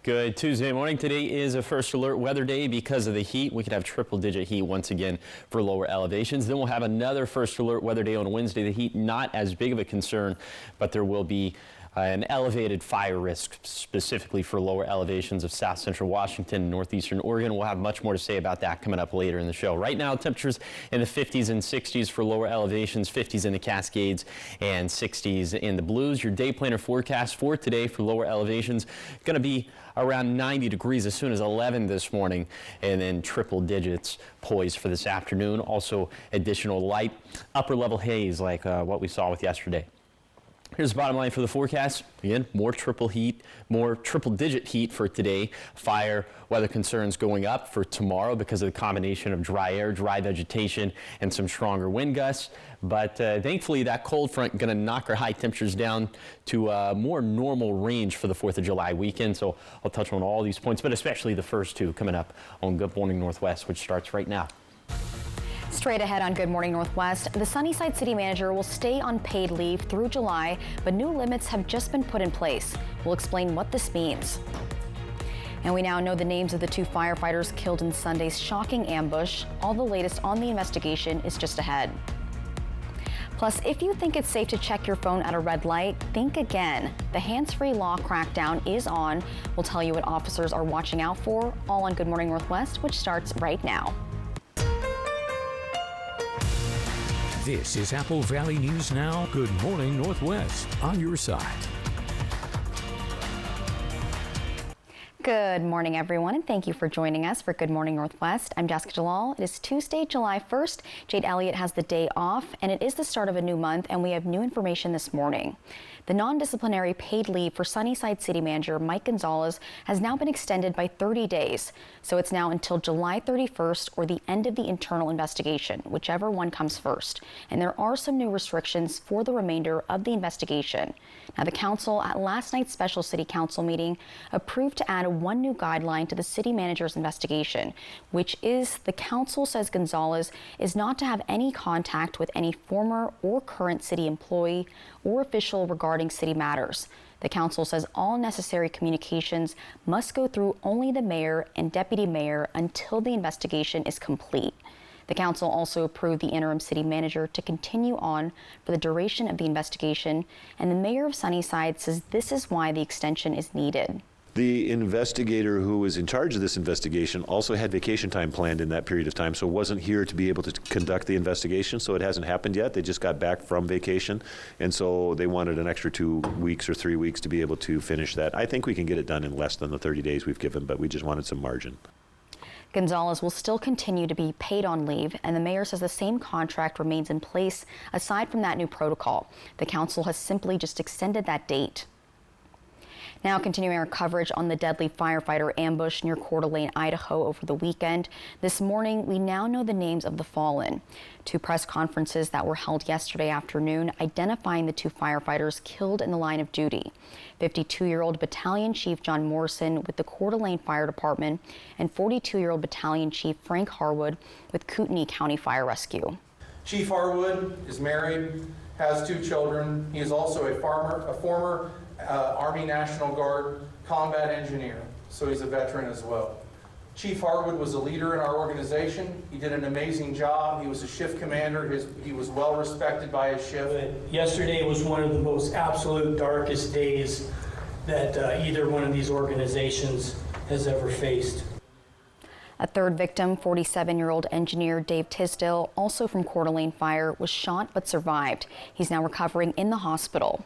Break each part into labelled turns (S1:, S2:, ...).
S1: Good Tuesday morning. Today is a first alert weather day because of the heat. We could have triple-digit heat once again for lower elevations. Then we'll have another first alert weather day on Wednesday. The heat not as big of a concern, but there will be an elevated fire risk specifically for lower elevations of south central Washington and northeastern Oregon. We'll have much more to say about that coming up later in the show. Right now, temperatures in the 50s and 60s for lower elevations, 50s in the Cascades and 60s in the Blues. Your day planner forecast for today for lower elevations going to be around 90 degrees as soon as 11 this morning, and then triple digits poised for this afternoon. Also additional light upper level haze like what we saw with yesterday. Here's the bottom line for the forecast. Again, more triple-digit heat for today. Fire weather concerns going up for tomorrow because of the combination of dry air, dry vegetation, and some stronger wind gusts. But thankfully, that cold front going to knock our high temperatures down to a more normal range for the 4th of July weekend. So I'll touch on all these points, but especially the first two coming up on Good Morning Northwest, which starts right now.
S2: Straight ahead on Good Morning Northwest, the Sunnyside City Manager will stay on paid leave through July, but new limits have just been put in place. We'll explain what this means. And we now know the names of the two firefighters killed in Sunday's shocking ambush. All the latest on the investigation is just ahead. Plus, if you think it's safe to check your phone at a red light, think again. The hands-free law crackdown is on. We'll tell you what officers are watching out for, all on Good Morning Northwest, which starts right now.
S3: This is Apple Valley News Now. Good Morning Northwest, on your side.
S2: Good morning, everyone, and thank you for joining us for Good Morning Northwest. I'm Jessica Jalal. It is Tuesday, July 1st. Jade Elliott has the day off, and it is the start of a new month, and we have new information this morning. The non-disciplinary paid leave for Sunnyside City Manager Mike Gonzalez has now been extended by 30 days. So it's now until July 31st or the end of the internal investigation, whichever one comes first. And there are some new restrictions for the remainder of the investigation. Now, the council at last night's special city council meeting approved to add one new guideline to the city manager's investigation, which is the council says Gonzalez is not to have any contact with any former or current city employee or official regarding city matters. The council says all necessary communications must go through only the mayor and deputy mayor until the investigation is complete. The council also approved the interim city manager to continue on for the duration of the investigation, and the mayor of Sunnyside says this is why the extension is needed.
S4: The investigator who was in charge of this investigation also had vacation time planned in that period of time, so wasn't here to be able to conduct the investigation, so it hasn't happened yet. They just got back from vacation, and so they wanted an extra 2 weeks or 3 weeks to be able to finish that. I think we can get it done in less than the 30 days we've given, but we just wanted some margin.
S2: Gonzalez will still continue to be paid on leave, and the mayor says the same contract remains in place aside from that new protocol. The council has simply just extended that date. Now, continuing our coverage on the deadly firefighter ambush near Coeur d'Alene, Idaho over the weekend. This morning, we now know the names of the fallen. Two press conferences that were held yesterday afternoon identifying the two firefighters killed in the line of duty. 52-year-old Battalion Chief John Morrison with the Coeur d'Alene Fire Department and 42-year-old Battalion Chief Frank Harwood with Kootenai County Fire Rescue.
S5: Chief Harwood is married, has 2 children. He is also a former Army National Guard combat engineer, so he's a veteran as well. Chief Harwood was a leader in our organization. He did an amazing job. He was a shift commander. He was well respected by his shift.
S6: Yesterday was one of the most absolute darkest days that either one of these organizations has ever faced.
S2: A third victim, 47-year-old engineer Dave Tisdale, also from Coeur d'Alene Fire, was shot but survived. He's now recovering in the hospital.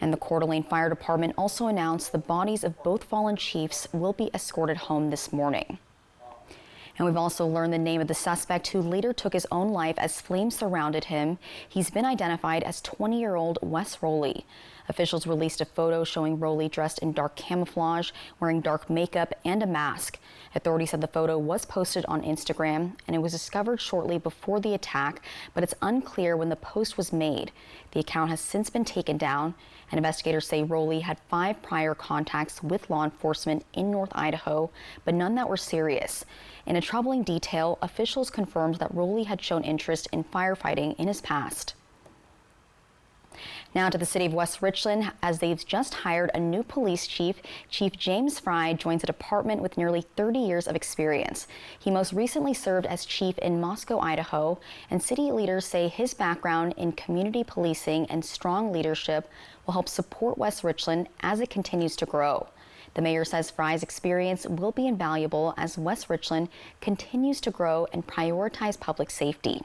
S2: And the Coeur d'Alene Fire Department also announced the bodies of both fallen chiefs will be escorted home this morning. And we've also learned the name of the suspect who later took his own life as flames surrounded him. He's been identified as 20-year-old Wes Rowley. Officials released a photo showing Rowley dressed in dark camouflage, wearing dark makeup and a mask. Authorities said the photo was posted on Instagram, and it was discovered shortly before the attack, but it's unclear when the post was made. The account has since been taken down, and investigators say Rowley had 5 prior contacts with law enforcement in North Idaho, but none that were serious. In a troubling detail, officials confirmed that Rowley had shown interest in firefighting in his past. Now to the city of West Richland, as they've just hired a new police chief. Chief James Fry joins a department with nearly 30 years of experience. He most recently served as chief in Moscow, Idaho, and city leaders say his background in community policing and strong leadership will help support West Richland as it continues to grow. The mayor says Fry's experience will be invaluable as West Richland continues to grow and prioritize public safety.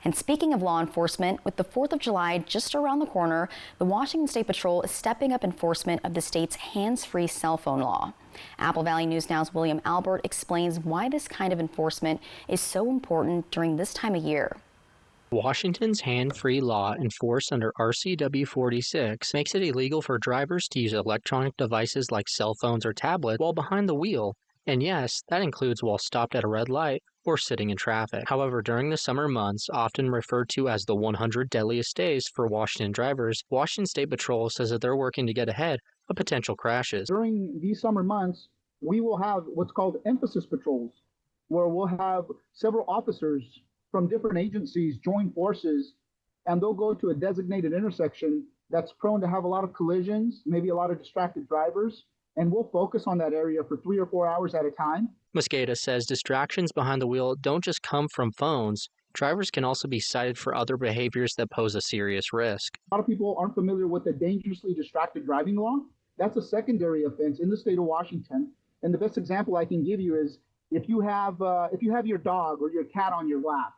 S2: And speaking of law enforcement, with the 4th of July just around the corner, the Washington State Patrol is stepping up enforcement of the state's hands-free cell phone law. Apple Valley News Now's William Albert explains why this kind of enforcement is so important during this time of year.
S7: Washington's hand-free law, enforced under RCW 46, makes it illegal for drivers to use electronic devices like cell phones or tablets while behind the wheel. And yes, that includes while stopped at a red light or sitting in traffic. However, during the summer months, often referred to as the 100 deadliest days for Washington drivers, Washington State Patrol says that they're working to get ahead of potential crashes.
S8: During these summer months, we will have what's called emphasis patrols, where we'll have several officers from different agencies join forces, and they'll go to a designated intersection that's prone to have a lot of collisions, maybe a lot of distracted drivers, and we'll focus on that area for 3 or 4 hours at a time.
S7: Mosqueda says distractions behind the wheel don't just come from phones. Drivers can also be cited for other behaviors that pose a serious risk.
S8: A lot of people aren't familiar with the dangerously distracted driving law. That's a secondary offense in the state of Washington. And the best example I can give you is if you have your dog or your cat on your lap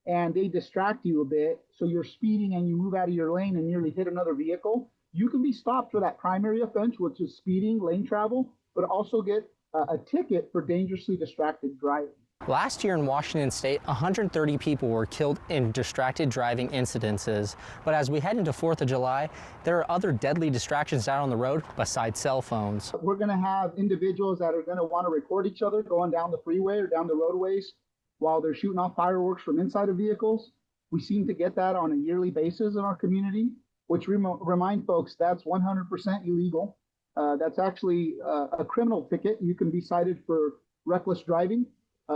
S8: and they distract you a bit, so you're speeding and you move out of your lane and nearly hit another vehicle, you can be stopped for that primary offense, which is speeding, lane travel, but also get a ticket for dangerously distracted driving.
S7: Last year in Washington State, 130 people were killed in distracted driving incidences. But as we head into 4th of July, there are other deadly distractions out on the road besides cell phones.
S8: We're going to have individuals that are going to want to record each other going down the freeway or down the roadways while they're shooting off fireworks from inside of vehicles. We seem to get that on a yearly basis in our community, which remind folks that's 100% illegal. That's actually a criminal ticket. You can be cited for reckless driving,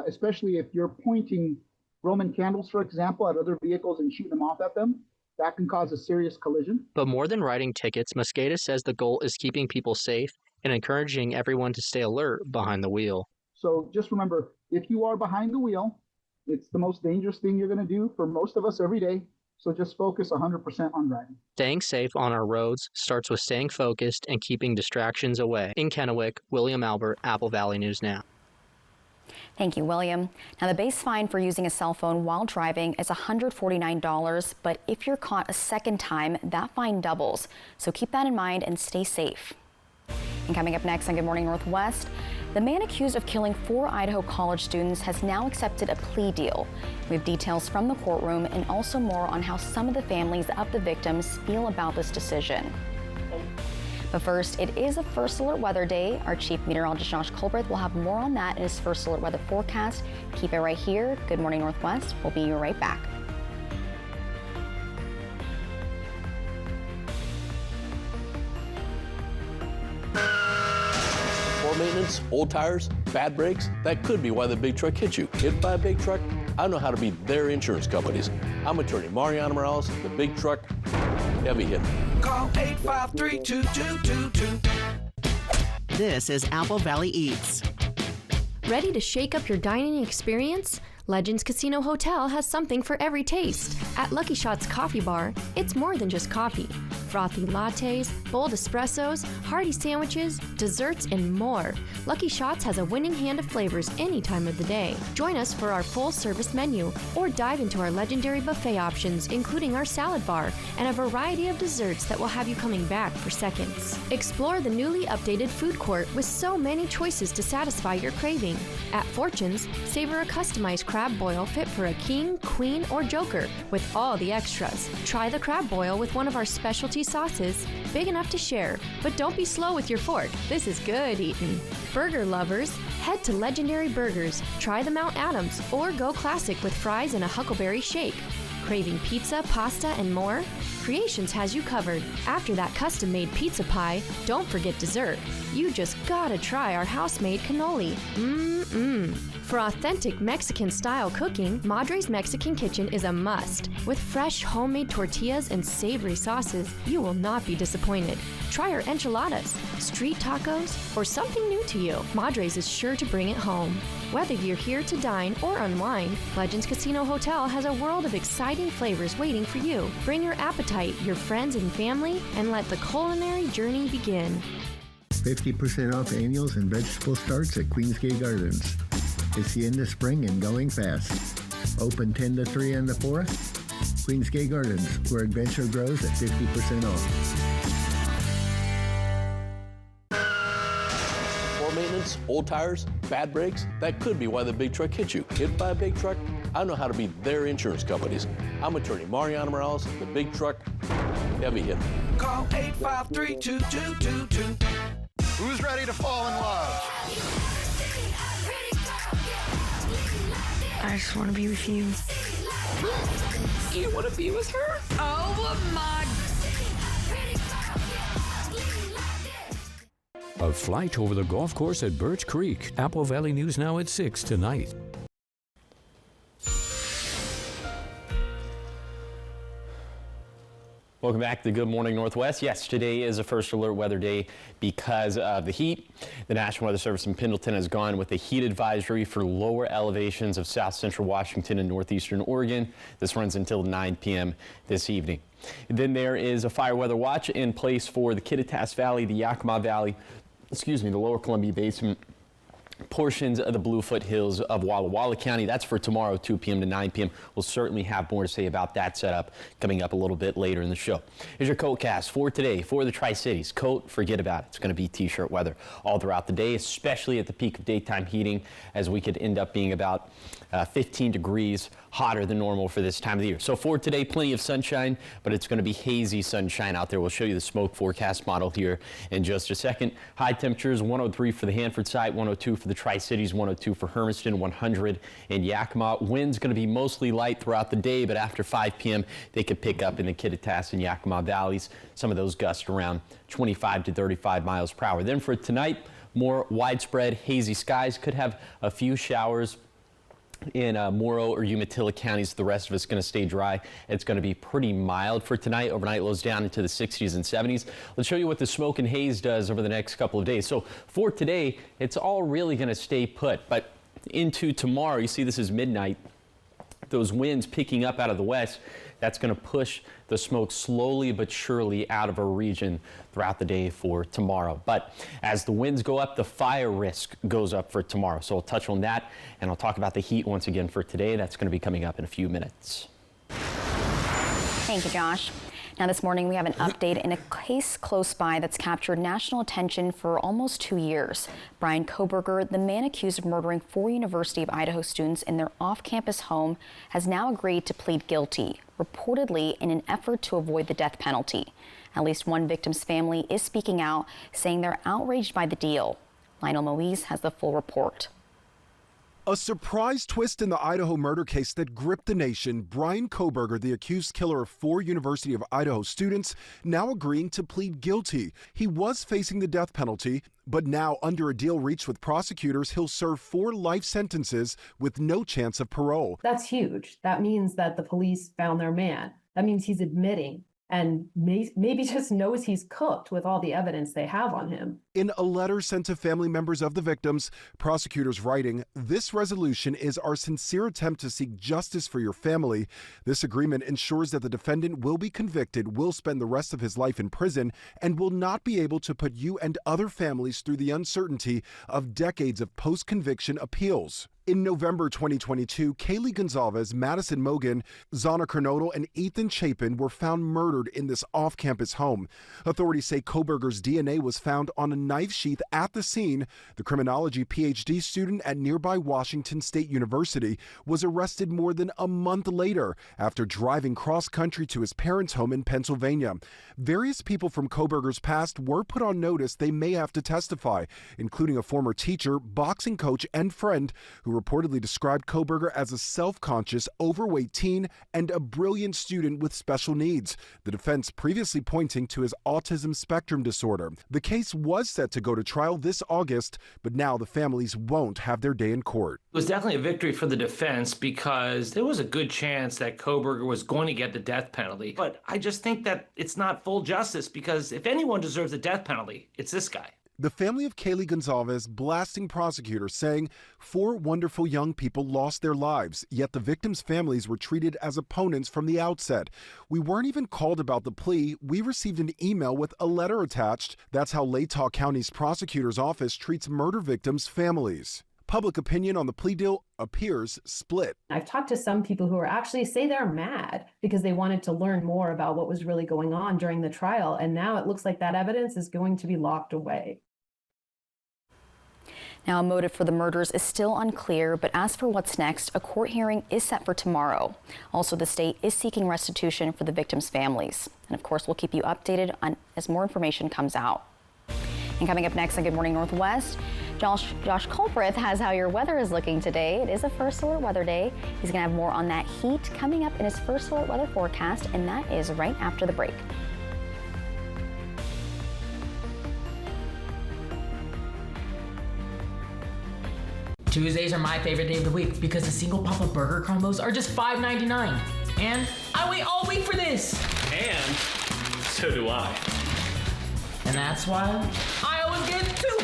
S8: especially if you're pointing Roman candles, for example, at other vehicles and shooting them off at them. That can cause a serious collision.
S7: But more than writing tickets, Mosqueda says the goal is keeping people safe and encouraging everyone to stay alert behind the wheel.
S8: So just remember, if you are behind the wheel, it's the most dangerous thing you're going to do for most of us every day. So just focus 100% on driving.
S7: Staying safe on our roads starts with staying focused and keeping distractions away. In Kennewick, William Albert, Apple Valley News Now.
S2: Thank you, William. Now, the base fine for using a cell phone while driving is $149, but if you're caught a second time, that fine doubles. So keep that in mind and stay safe. And coming up next on Good Morning Northwest, the man accused of killing 4 Idaho college students has now accepted a plea deal. We have details from the courtroom and also more on how some of the families of the victims feel about this decision. But first, it is a First Alert Weather Day. Our Chief Meteorologist Josh Colbert will have more on that in his First Alert Weather forecast. Keep it right here. Good Morning Northwest. We'll be right back.
S9: Poor maintenance, old tires, bad brakes, that could be why the big truck hit you. Hit by a big truck? I know how to beat their insurance companies. I'm attorney Mariano Morales, the big truck heavy hitter.
S10: Call 853-2222.
S11: This is Apple Valley Eats.
S12: Ready to shake up your dining experience? Legends Casino Hotel has something for every taste. At Lucky Shots Coffee Bar, it's more than just coffee. Frothy lattes, bold espressos, hearty sandwiches, desserts, and more. Lucky Shots has a winning hand of flavors any time of the day. Join us for our full-service menu, or dive into our legendary buffet options, including our salad bar and a variety of desserts that will have you coming back for seconds. Explore the newly updated food court with so many choices to satisfy your craving. At Fortune's, savor a customized crab boil fit for a king, queen, or joker with all the extras. Try the crab boil with one of our specialty sauces, big enough to share, but don't be slow with your fork. This is good eating. Burger lovers, head to Legendary Burgers. Try the Mount Adams or go classic with fries and a Huckleberry shake. Craving pizza, pasta, and more? Creations has you covered. After that custom-made pizza pie, don't forget dessert. You just gotta try our house-made cannoli. For authentic Mexican-style cooking, Madre's Mexican Kitchen is a must. With fresh homemade tortillas and savory sauces, you will not be disappointed. Try our enchiladas, street tacos, or something new to you. Madre's is sure to bring it home. Whether you're here to dine or unwind, Legends Casino Hotel has a world of exciting flavors waiting for you. Bring your appetite, your friends and family, and let the culinary journey begin.
S10: 50% off annuals and vegetable starts at Queensgate Gardens. It's the end of spring and going fast. Open 10 to 3 on the 4th. Queensgate Gardens, where adventure grows at 50% off.
S9: Poor maintenance, old tires, bad brakes, that could be why the big truck hit you. Hit by a big truck? I know how to be their insurance companies. I'm attorney Mariana Morales, the big truck heavy hitter.
S13: Call 853-2222.
S14: Who's ready to fall in love?
S15: I just want to be with you.
S16: You want to be with her?
S15: Oh my.
S3: A flight over the golf course at Birch Creek. Apple Valley News Now at 6 tonight.
S1: Welcome back to Good Morning Northwest. Yes, today is a first alert weather day because of the heat. The National Weather Service in Pendleton has gone with a heat advisory for lower elevations of south central Washington and northeastern Oregon. This runs until 9 p.m. this evening. Then there is a fire weather watch in place for the Kittitas Valley, the Yakima Valley, the lower Columbia Basin, portions of the Bluefoot Hills of Walla Walla County. That's for tomorrow, 2 p.m. to 9 p.m. We'll certainly have more to say about that setup coming up a little bit later in the show. Here's your coatcast for today for the Tri-Cities. Coat, forget about it. It's going to be t-shirt weather all throughout the day, especially at the peak of daytime heating, as we could end up being about 15 degrees hotter than normal for this time of the year. So for today, plenty of sunshine, but it's going to be hazy sunshine out there. We'll show you the smoke forecast model here in just a second. High temperatures, 103 for the Hanford site, 102 for the Tri-Cities, 102 for Hermiston, 100 in Yakima. Wind's going to be mostly light throughout the day, but after 5 p.m. they could pick up in the Kittitas and Yakima valleys. Some of those gusts around 25 to 35 miles per hour. Then for tonight, more widespread hazy skies. Could have a few showers in Morrow or Umatilla counties. The rest of it's going to stay dry. It's going to be pretty mild for tonight. Overnight lows down into the 60s and 70s. Let's show you what the smoke and haze does over the next couple of days. So for today, it's all really going to stay put, but into tomorrow, you see this is midnight. Those winds picking up out of the west, that's going to push the smoke slowly but surely out of our region throughout the day for tomorrow. But as the winds go up, the fire risk goes up for tomorrow. So I'll touch on that, and I'll talk about the heat once again for today. That's going to be coming up in a few minutes.
S2: Thank you, Josh. Now this morning we have an update in a case close by that's captured national attention for almost 2 years. Brian Kohberger, the man accused of murdering 4 University of Idaho students in their off-campus home, has now agreed to plead guilty, reportedly in an effort to avoid the death penalty. At least one victim's family is speaking out, saying they're outraged by the deal. Lionel Moise has the full report.
S17: A surprise twist in the Idaho murder case that gripped the nation. Brian Kohberger, the accused killer of 4 University of Idaho students, now agreeing to plead guilty. He was facing the death penalty, but now under a deal reached with prosecutors, he'll serve 4 life sentences with no chance of parole.
S18: That's huge. That means that the police found their man. That means he's admitting and maybe just knows he's cooked with all the evidence they have on him.
S17: In a letter sent to family members of the victims, prosecutors writing, "This resolution is our sincere attempt to seek justice for your family. This agreement ensures that the defendant will be convicted, will spend the rest of his life in prison, and will not be able to put you and other families through the uncertainty of decades of post-conviction appeals." In November 2022, Kaylee Gonzalez, Madison Mogan, Zana Kernodle, and Ethan Chapin were found murdered in this off-campus home. Authorities say Kohberger's DNA was found on a knife sheath at the scene. The criminology PhD student at nearby Washington State University was arrested more than a month later after driving cross-country to his parents' home in Pennsylvania. Various people from Kohberger's past were put on notice they may have to testify, including a former teacher, boxing coach, and friend who reportedly described Kohberger as a self-conscious, overweight teen and a brilliant student with special needs, the defense previously pointing to his autism spectrum disorder. The case was set to go to trial this August, but now the families won't have their day in court.
S13: It was definitely a victory for the defense because there was a good chance that Kohberger was going to get the death penalty. But I just think that it's not full justice because if anyone deserves the death penalty, it's this guy.
S17: The family of Kaylee Gonzalez blasting prosecutors, saying 4 wonderful young people lost their lives, yet the victims' families were treated as opponents from the outset. We weren't even called about the plea. We received an email with a letter attached. That's how Latah County's prosecutor's office treats murder victims' families. Public opinion on the plea deal appears split.
S18: I've talked to some people who are actually say they're mad because they wanted to learn more about what was really going on during the trial. And now it looks like that evidence is going to be locked away.
S2: Now, a motive for the murders is still unclear, but as for what's next, a court hearing is set for tomorrow. Also, the state is seeking restitution for the victims' families. And of course, we'll keep you updated on as more information comes out. And coming up next on Good Morning Northwest, Josh Culbreth has how your weather is looking today. It is a First Alert Weather Day. He's going to have more on that heat coming up in his First Alert Weather forecast, and that is right after the break.
S19: Tuesdays are my favorite day of the week because the single Papa Burger combos are just $5.99. And I wait all week for this.
S20: And so do I.
S19: And that's why I always get 2.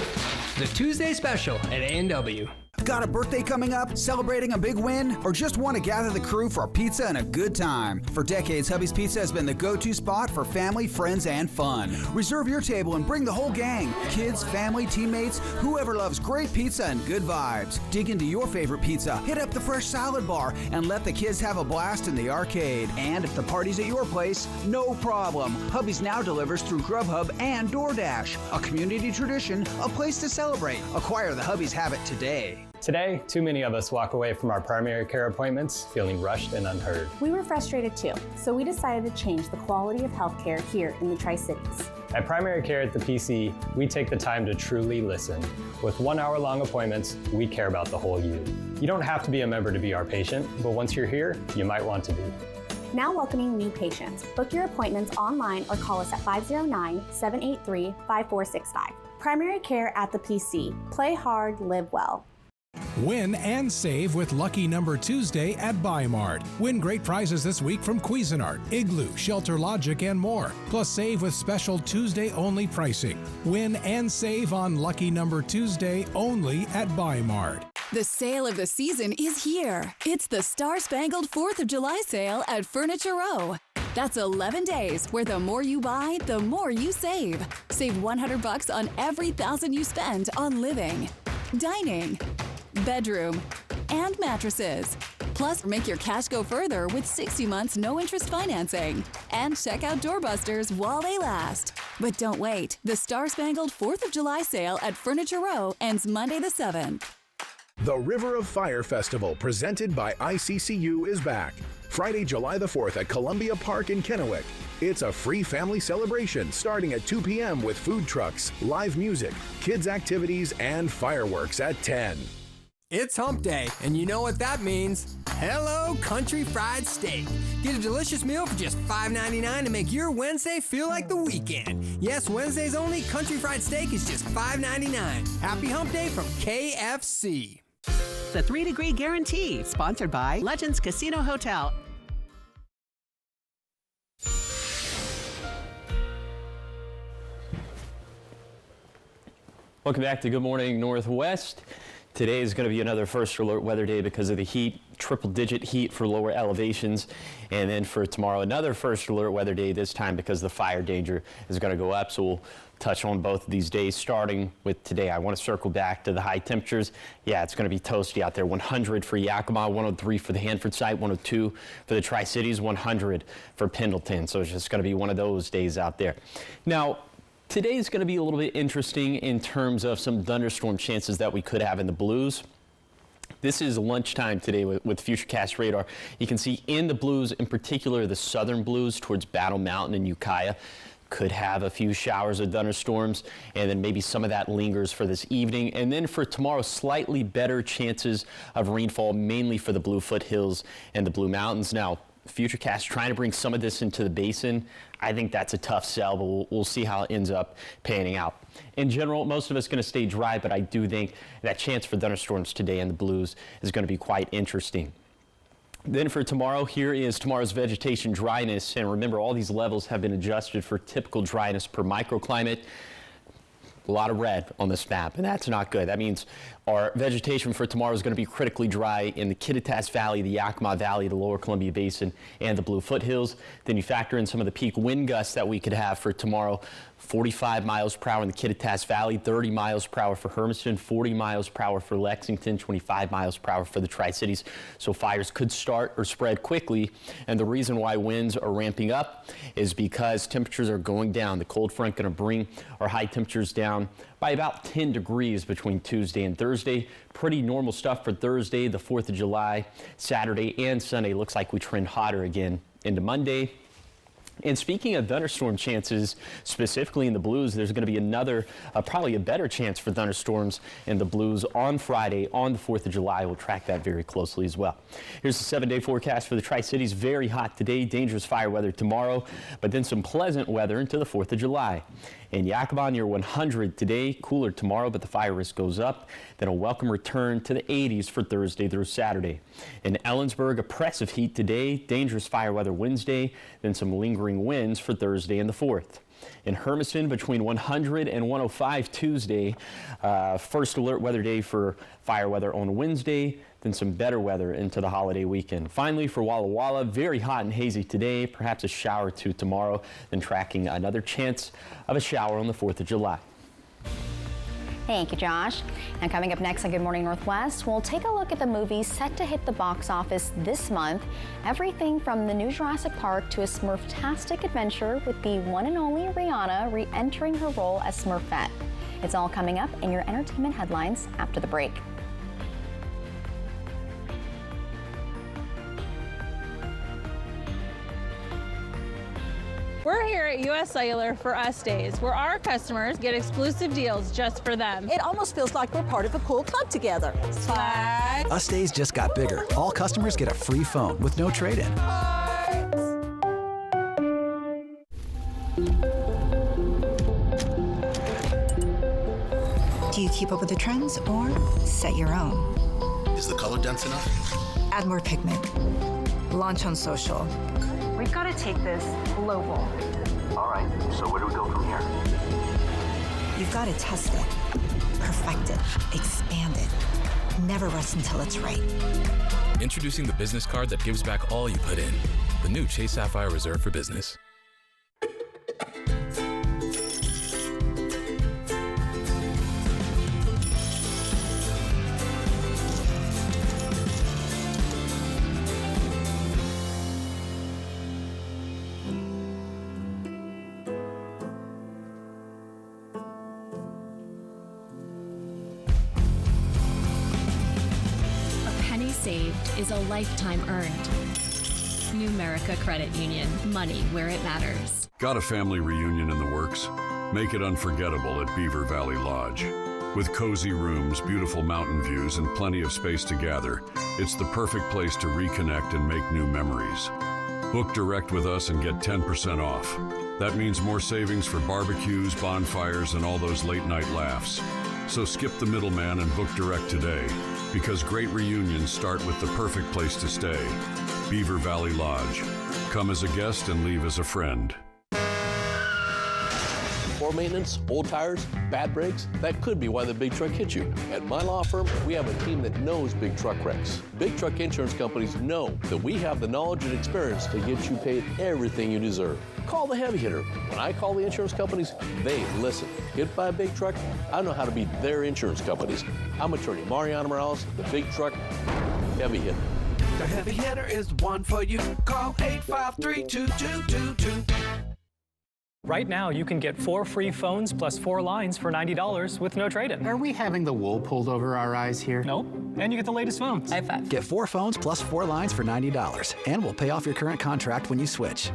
S21: The Tuesday Special at A&W.
S22: Got a birthday coming up, celebrating a big win, or just want to gather the crew for a pizza and a good time? For decades, Hubby's Pizza has been the go-to spot for family, friends, and fun. Reserve your table and bring the whole gang. Kids, family, teammates, whoever loves great pizza and good vibes. Dig into your favorite pizza, hit up the fresh salad bar, and let the kids have a blast in the arcade. And if the party's at your place, no problem. Hubby's now delivers through Grubhub and DoorDash. A community tradition, a place to celebrate. Acquire the Hubby's habit today.
S23: Today, too many of us walk away from our primary care appointments feeling rushed and unheard.
S24: We were frustrated too, so we decided to change the quality of healthcare here in the Tri-Cities.
S23: At Primary Care at the PC, we take the time to truly listen. With 1-hour-long appointments, we care about the whole you. You don't have to be a member to be our patient, but once you're here, you might want to be.
S24: Now welcoming new patients. Book your appointments online or call us at 509-783-5465. Primary Care at the PC. Play hard, live well.
S25: Win and save with Lucky Number Tuesday at Buy Mart. Win great prizes this week from Cuisinart, Igloo, Shelter Logic, and more. Plus save with special Tuesday-only pricing. Win and save on Lucky Number Tuesday only at Buy Mart.
S26: The sale of the season is here. It's the Star-Spangled 4th of July sale at Furniture Row. That's 11 days where the more you buy, the more you save. Save $100 on every $1,000 you spend on living, dining, bedroom, and mattresses. Plus, make your cash go further with 60 months no-interest financing. And check out Doorbusters while they last. But don't wait. The Star-Spangled 4th of July sale at Furniture Row ends Monday the 7th.
S27: The River of Fire Festival, presented by ICCU, is back. Friday, July the 4th at Columbia Park in Kennewick. It's a free family celebration starting at 2 p.m. with food trucks, live music, kids' activities, and fireworks at 10.
S21: It's hump day, and you know what that means. Hello, Country Fried Steak. Get a delicious meal for just $5.99 to make your Wednesday feel like the weekend. Yes, Wednesdays only, Country Fried Steak is just $5.99. Happy hump day from KFC.
S11: The 3-Degree Guarantee, sponsored by Legends Casino Hotel.
S1: Welcome back to Good Morning Northwest. Today is going to be another First Alert Weather Day because of the heat, triple-digit heat for lower elevations. And then for tomorrow, another First Alert Weather Day, this time because the fire danger is going to go up. So we'll touch on both of these days, starting with today. I want to circle back to the high temperatures. Yeah, it's going to be toasty out there. 100 for Yakima, 103 for the Hanford site, 102 for the Tri-Cities, 100 for Pendleton. So it's just going to be one of those days out there. Now, today is going to be a little bit interesting in terms of some thunderstorm chances that we could have in the Blues. This is lunchtime today with Futurecast radar. You can see in the Blues, in particular the southern Blues towards Battle Mountain and Ukiah, could have a few showers or thunderstorms, and then maybe some of that lingers for this evening. And then for tomorrow, slightly better chances of rainfall, mainly for the Blue Foothills and the Blue Mountains. Now, Futurecast trying to bring some of this into the basin. I think that's a tough sell, but we'll see how it ends up panning out. In general, most of it's going to stay dry, but I do think that chance for thunderstorms today in the Blues is going to be quite interesting. Then for tomorrow, here is tomorrow's vegetation dryness. And remember, all these levels have been adjusted for typical dryness per microclimate. A lot of red on this map, and that's not good. That means our vegetation for tomorrow is going to be critically dry in the Kittitas Valley, the Yakima Valley, the Lower Columbia Basin, and the Blue Foothills. Then you factor in some of the peak wind gusts that we could have for tomorrow. 45 miles per hour in the Kittitas Valley, 30 miles per hour for Hermiston, 40 miles per hour for Lexington, 25 miles per hour for the Tri-Cities. So fires could start or spread quickly. And the reason why winds are ramping up is because temperatures are going down. The cold front going to bring our high temperatures down by about 10 degrees between Tuesday and Thursday. Pretty normal stuff for Thursday, the 4th of July, Saturday and Sunday. Looks like we trend hotter again into Monday. And speaking of thunderstorm chances, specifically in the Blues, there's going to be another, probably a better chance for thunderstorms in the Blues on Friday, on the 4th of July. We'll track that very closely as well. Here's the 7-day forecast for the Tri-Cities. Very hot today, dangerous fire weather tomorrow, but then some pleasant weather into the 4th of July. In Yakima, near 100 today, cooler tomorrow, but the fire risk goes up. Then a welcome return to the 80s for Thursday through Saturday. In Ellensburg, oppressive heat today, dangerous fire weather Wednesday, then some lingering winds for Thursday and the 4th. In Hermiston, between 100 and 105 Tuesday, first alert weather day for fire weather on Wednesday, then some better weather into the holiday weekend. Finally, for Walla Walla, very hot and hazy today, perhaps a shower or two tomorrow, then tracking another chance of a shower on the 4th of July.
S2: Thank you, Josh. And coming up next on Good Morning Northwest, we'll take a look at the movies set to hit the box office this month. Everything from the new Jurassic Park to a Smurftastic adventure with the one and only Rihanna re-entering her role as Smurfette. It's all coming up in your entertainment headlines after the break.
S4: We're here at U.S. Cellular for Us Days, where our customers get exclusive deals just for them.
S5: It almost feels like we're part of a cool club together.
S4: Swag.
S6: Us Days just got bigger. All customers get a free phone with no trade-in.
S7: Do you keep up with the trends or set your own?
S14: Is the color dense enough?
S7: Add more pigment. Launch on social.
S5: We've got to take this global.
S14: All right, so where do we go from here?
S7: You've got to test it, perfect it, expand it. Never rest until it's right.
S8: Introducing the business card that gives back all you put in. The new Chase Sapphire Reserve for Business.
S10: Saved is a lifetime earned. Numerica Credit Union. Money where it matters.
S12: Got a family reunion in the works? Make it unforgettable at Beaver Valley Lodge. With cozy rooms, beautiful mountain views, and plenty of space to gather, it's the perfect place to reconnect and make new memories. Book direct with us and get 10% off. That means more savings for barbecues, bonfires, and all those late-night laughs. So skip the middleman and book direct today, because great reunions start with the perfect place to stay. Beaver Valley Lodge. Come as a guest and leave as a friend.
S9: Poor maintenance, old tires, bad brakes, that could be why the big truck hit you. At my law firm, we have a team that knows big truck wrecks. Big truck insurance companies know that we have the knowledge and experience to get you paid everything you deserve. Call the heavy hitter. When I call the insurance companies, they listen. Hit by a big truck, I know how to be their insurance companies. I'm attorney Mariano Morales, the big truck heavy hitter.
S28: The heavy hitter is the one for you. Call 853-2222.
S23: Right now, you can get 4 free phones plus 4 lines for $90 with no trade-in.
S29: Are we having the wool pulled over our eyes here?
S23: Nope. And you get the latest phones.
S29: High five.
S6: Get 4 phones plus 4 lines for $90. And we'll pay off your current contract when you switch.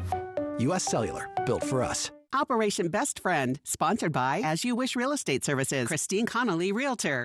S6: U.S. Cellular, built for us.
S11: Operation Best Friend, sponsored by As You Wish Real Estate Services. Christine Connolly, Realtor.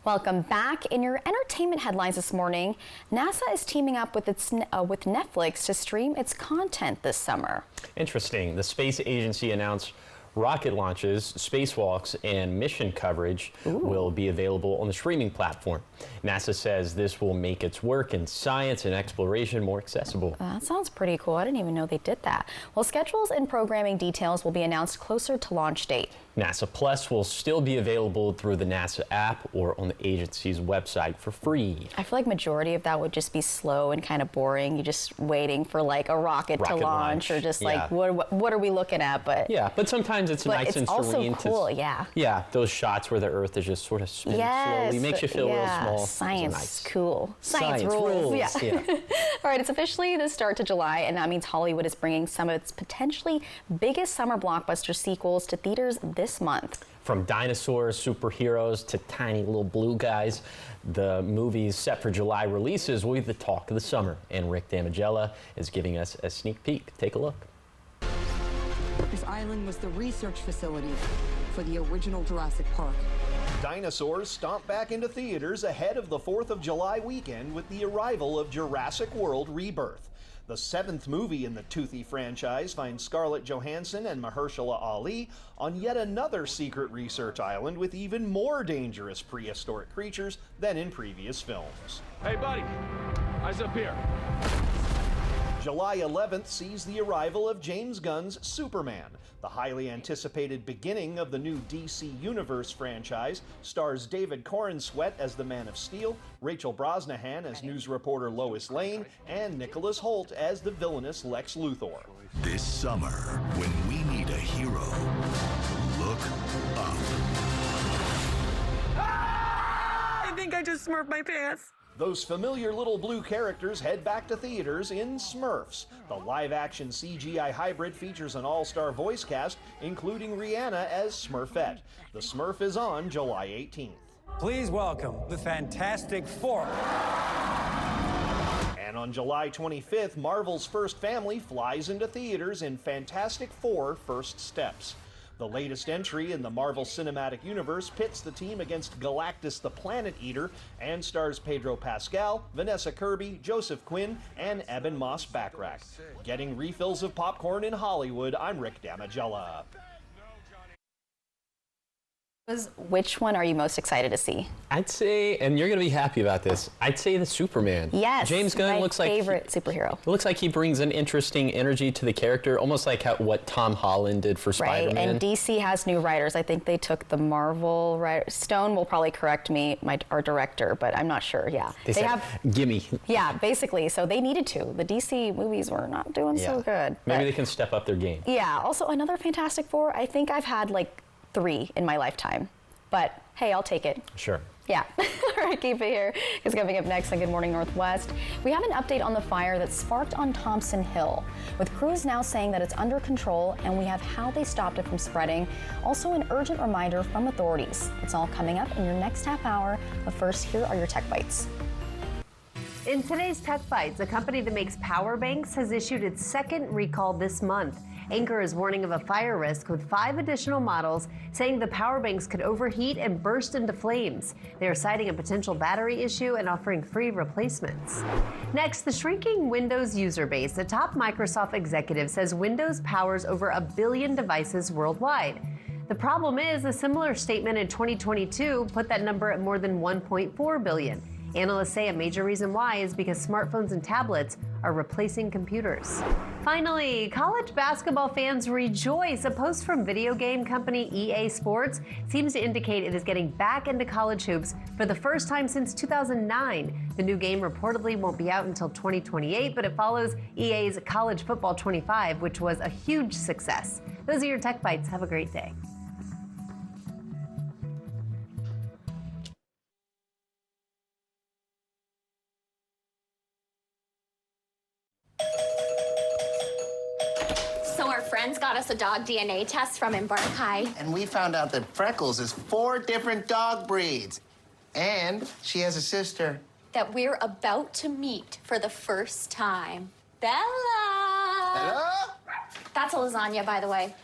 S2: Welcome back. In your entertainment headlines this morning, NASA is teaming up with Netflix to stream its content this summer.
S1: Interesting. The space agency announced rocket launches, spacewalks, and mission coverage will be available on the streaming platform. NASA says this will make its work in science and exploration more accessible.
S2: That sounds pretty cool. I didn't even know they did that. Well, schedules and programming details will be announced closer to launch date.
S1: NASA Plus will still be available through the NASA app or on the agency's website for free.
S2: I feel like majority of that would just be slow and kind of boring. You're just waiting for like a rocket to launch or just like, what are we looking at? But
S1: yeah, but sometimes it's nice and serene.
S2: It's also cool,
S1: Yeah, those shots where the Earth is just sort of spinning slowly makes you feel real small.
S2: Science,
S1: nice.
S2: Cool. Science rules. Yeah. All right, it's officially the start to July, and that means Hollywood is bringing some of its potentially biggest summer blockbuster sequels to theaters this month.
S1: From dinosaurs, superheroes, to tiny little blue guys, the movies set for July releases will be the talk of the summer, and Rick Damigella is giving us a sneak peek. Take a look.
S3: This island was the research facility for the original Jurassic Park.
S13: Dinosaurs stomp back into theaters ahead of the 4th of July weekend with the arrival of Jurassic World Rebirth. The 7th movie in the Toothy franchise finds Scarlett Johansson and Mahershala Ali on yet another secret research island with even more dangerous prehistoric creatures than in previous films.
S15: Hey buddy, eyes up here.
S13: July 11th sees the arrival of James Gunn's Superman. The highly anticipated beginning of the new DC Universe franchise stars David Corenswet as the Man of Steel, Rachel Brosnahan as news reporter Lois Lane, and Nicholas Hoult as the villainous Lex Luthor.
S16: This summer, when we need a hero, look up.
S3: I think I just smurfed my pants.
S13: Those familiar little blue characters head back to theaters in Smurfs. The live-action CGI hybrid features an all-star voice cast, including Rihanna as Smurfette. The Smurf is on July 18th.
S17: Please welcome the Fantastic Four.
S13: And on July 25th, Marvel's First Family flies into theaters in Fantastic Four: First Steps. The latest entry in the Marvel Cinematic Universe pits the team against Galactus the Planet Eater and stars Pedro Pascal, Vanessa Kirby, Joseph Quinn, and Ebon Moss-Backrack. Getting refills of popcorn in Hollywood, I'm Rick Damigella.
S2: Which one are you most excited to see?
S1: I'd say, and you're going to be happy about this, I'd say the Superman.
S2: Yes,
S1: James Gunn looks like
S2: favorite superhero.
S1: It looks like he brings an interesting energy to the character, almost like what Tom Holland did for Spider-Man.
S2: Right, and DC has new writers. I think they took the Marvel writer. Stone will probably correct me, our director, but I'm not sure. Yeah,
S1: they have gimme.
S2: Yeah, basically. So they needed to. The DC movies were not doing so good.
S1: Maybe they can step up their game.
S2: Yeah. Also, another Fantastic Four. I think I've had like 3 in my lifetime, but hey, I'll take it.
S1: Sure.
S2: Yeah. All right, keep it here. Because coming up next on Good Morning Northwest, we have an update on the fire that sparked on Thompson Hill, with crews now saying that it's under control, and we have how they stopped it from spreading. Also, an urgent reminder from authorities. It's all coming up in your next half hour. But first, here are your Tech Bites.
S18: In today's Tech Bites, a company that makes power banks has issued its second recall this month. Anchor is warning of a fire risk with 5 additional models, saying the power banks could overheat and burst into flames. They are citing a potential battery issue and offering free replacements. Next, the shrinking Windows user base. A top Microsoft executive says Windows powers over 1 billion devices worldwide. The problem is a similar statement in 2022 put that number at more than 1.4 billion. Analysts say a major reason why is because smartphones and tablets are replacing computers. Finally, college basketball fans rejoice. A post from video game company EA Sports seems to indicate it is getting back into college hoops for the first time since 2009. The new game reportedly won't be out until 2028, but it follows EA's College Football 25, which was a huge success. Those are your Tech Bites. Have a great day.
S19: Friends got us a dog DNA test from Embark High.
S20: And we found out that Freckles is 4 different dog breeds. And she has a sister
S19: that we're about to meet for the first time. Bella!
S20: Hello?
S19: That's a lasagna, by the way.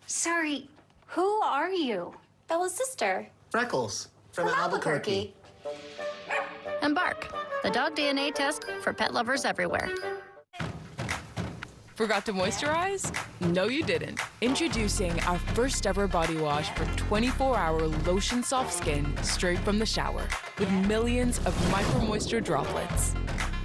S4: Sorry, who are you?
S19: Bella's sister.
S20: Freckles from Albuquerque.
S5: Embark, the dog DNA test for pet lovers everywhere.
S14: Forgot to moisturize? No, you didn't. Introducing our first ever body wash for 24-hour lotion soft skin straight from the shower with millions of micro moisture droplets.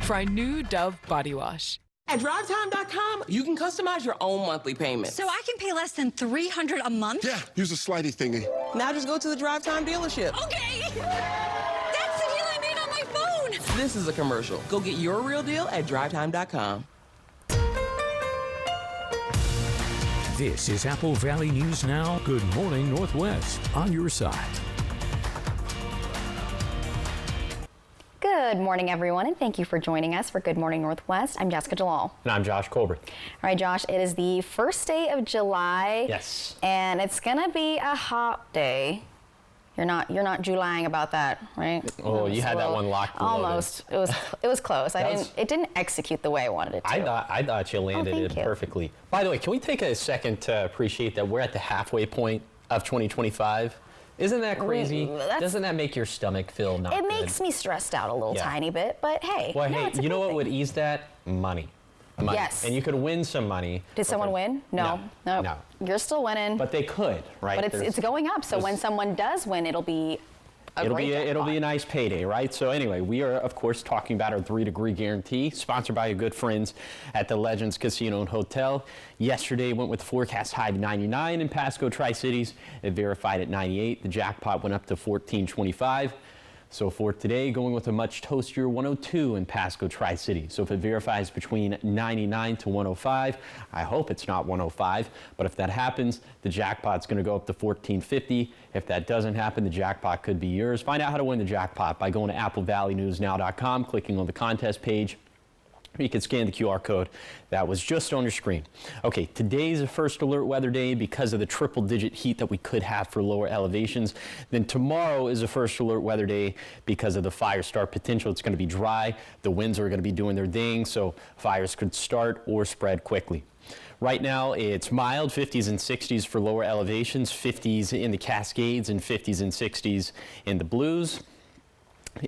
S14: Try new Dove body wash.
S21: At DriveTime.com, you can customize your own monthly payments.
S4: So I can pay less than $300 a month?
S21: Yeah, use the slidey thingy. Now just go to the DriveTime dealership.
S4: Okay! That's the deal I made on my phone!
S21: This is a commercial. Go get your real deal at DriveTime.com.
S22: This is Apple Valley News Now. Good morning, Northwest. On your side.
S2: Good morning, everyone, and thank you for joining us for Good Morning Northwest. I'm Jessica Jalal.
S1: And I'm Josh Colbert.
S2: All right, Josh, it is the first day of July.
S1: Yes.
S2: And it's gonna be a hot day. You're not Julying about that, right?
S1: Oh, you had that one locked.
S2: Almost. It was close. It didn't execute the way I wanted it to.
S1: I thought you landed it perfectly. By the way, can we take a second to appreciate that we're at the halfway point of 2025? Isn't that crazy? Doesn't that make your stomach feel not good?
S2: It makes me stressed out a little tiny bit, but hey.
S1: Well,
S2: no,
S1: hey,
S2: it's a
S1: you know
S2: good
S1: what
S2: thing.
S1: would ease that? Money.
S2: Yes.
S1: And you could win some money.
S2: Did someone win? No. You're still winning.
S1: But they could, right?
S2: But it's going up, so when someone does win, it'll be
S1: It'll be a nice payday, right? So anyway, we are, of course, talking about our 3-degree guarantee, sponsored by our good friends at the Legends Casino and Hotel. Yesterday went with the forecast high of 99 in Pasco Tri-Cities. It verified at 98. The jackpot went up to 1425. So for today, going with a much toastier 102 in Pasco Tri-Cities. So if it verifies between 99 to 105, I hope it's not 105. But if that happens, the jackpot's going to go up to 1450. If that doesn't happen, the jackpot could be yours. Find out how to win the jackpot by going to applevalleyNewsNow.com, clicking on the contest page. You can scan the QR code that was just on your screen. Okay, today's a first alert weather day because of the triple-digit heat that we could have for lower elevations. Then tomorrow is a first alert weather day because of the fire start potential. It's going to be dry. The winds are going to be doing their thing, so fires could start or spread quickly. Right now, it's mild, 50s and 60s for lower elevations, 50s in the Cascades and 50s and 60s in the Blues.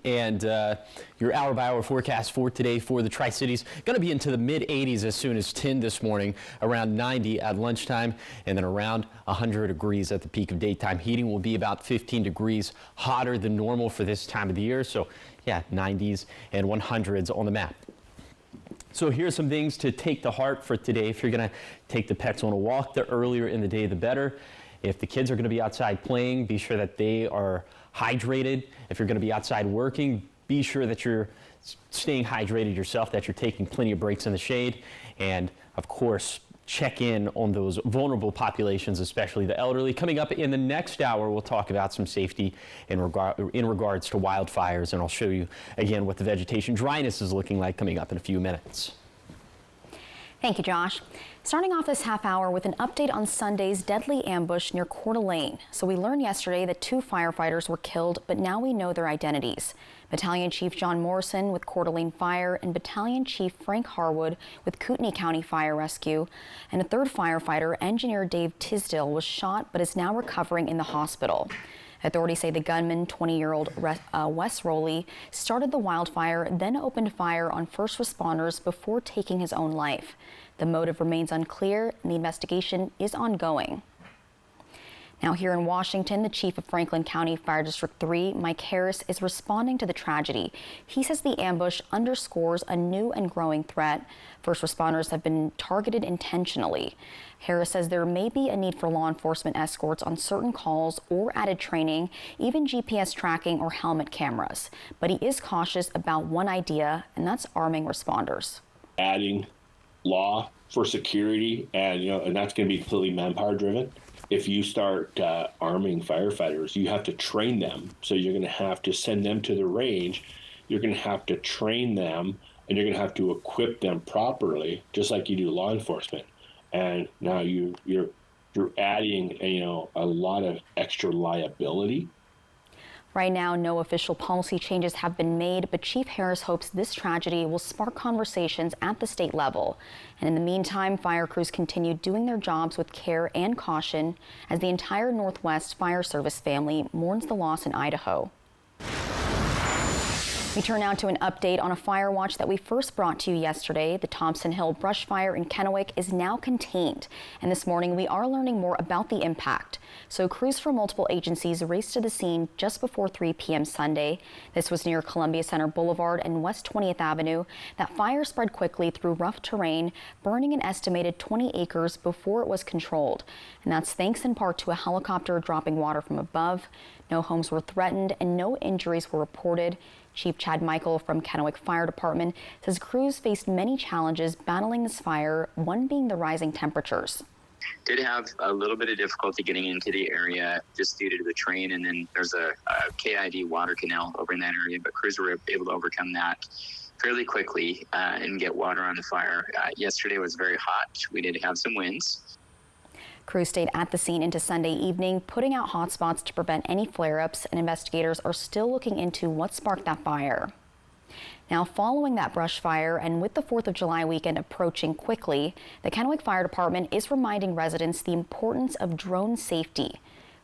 S1: And your hour-by-hour forecast for today for the Tri-Cities going to be into the mid-80s as soon as 10 this morning, around 90 at lunchtime, and then around 100 degrees at the peak of daytime. Heating will be about 15 degrees hotter than normal for this time of the year. So, yeah, 90s and 100s on the map. So here's some things to take to heart for today. If you're going to take the pets on a walk, the earlier in the day, the better. If the kids are going to be outside playing, be sure that they are hydrated. If you're going to be outside working, be sure that you're staying hydrated yourself, that you're taking plenty of breaks in the shade. And of course, check in on those vulnerable populations, especially the elderly. Coming up in the next hour, we'll talk about some safety in regards to wildfires, and I'll show you again what the vegetation dryness is looking like coming up in a few minutes.
S2: Thank you, Josh. Starting off this half hour with an update on Sunday's deadly ambush near Coeur d'Alene. So we learned yesterday that 2 firefighters were killed, but now we know their identities. Battalion Chief John Morrison with Coeur d'Alene Fire and Battalion Chief Frank Harwood with Kootenai County Fire Rescue. And a 3rd firefighter, Engineer Dave Tisdale, was shot but is now recovering in the hospital. Authorities say the gunman, 20-year-old Wes Rowley, started the wildfire, then opened fire on first responders before taking his own life. The motive remains unclear, and the investigation is ongoing. Now here in Washington, the chief of Franklin County Fire District 3, Mike Harris, is responding to the tragedy. He says the ambush underscores a new and growing threat. First responders have been targeted intentionally. Harris says there may be a need for law enforcement escorts on certain calls or added training, even GPS tracking or helmet cameras. But he is cautious about one idea, and that's arming responders.
S24: Adding law for security, and that's going to be completely manpower driven. If you start arming firefighters, you have to train them. So you're going to have to send them to the range. You're going to have to train them, and you're going to have to equip them properly, just like you do law enforcement. And now you're adding a lot of extra liability.
S2: Right now, no official policy changes have been made, but Chief Harris hopes this tragedy will spark conversations at the state level. And in the meantime, fire crews continue doing their jobs with care and caution as the entire Northwest Fire Service family mourns the loss in Idaho. We turn now to an update on a fire watch that we first brought to you yesterday. The Thompson Hill brush fire in Kennewick is now contained, and this morning we are learning more about the impact. So crews from multiple agencies raced to the scene just before 3 p.m. Sunday. This was near Columbia Center Boulevard and West 20th Avenue. That fire spread quickly through rough terrain, burning an estimated 20 acres before it was controlled. And that's thanks in part to a helicopter dropping water from above. No homes were threatened and no injuries were reported. Chief Chad Michael from Kennewick Fire Department says crews faced many challenges battling this fire, one being the rising temperatures.
S7: Did have a little bit of difficulty getting into the area just due to the terrain, and then there's a KID water canal over in that area, but crews were able to overcome that fairly quickly and get water on the fire. Yesterday was very hot. We did have some winds.
S2: Crews stayed at the scene into Sunday evening, putting out hotspots to prevent any flare-ups, and investigators are still looking into what sparked that fire. Now, following that brush fire and with the 4th of July weekend approaching quickly, the Kennewick Fire Department is reminding residents the importance of drone safety.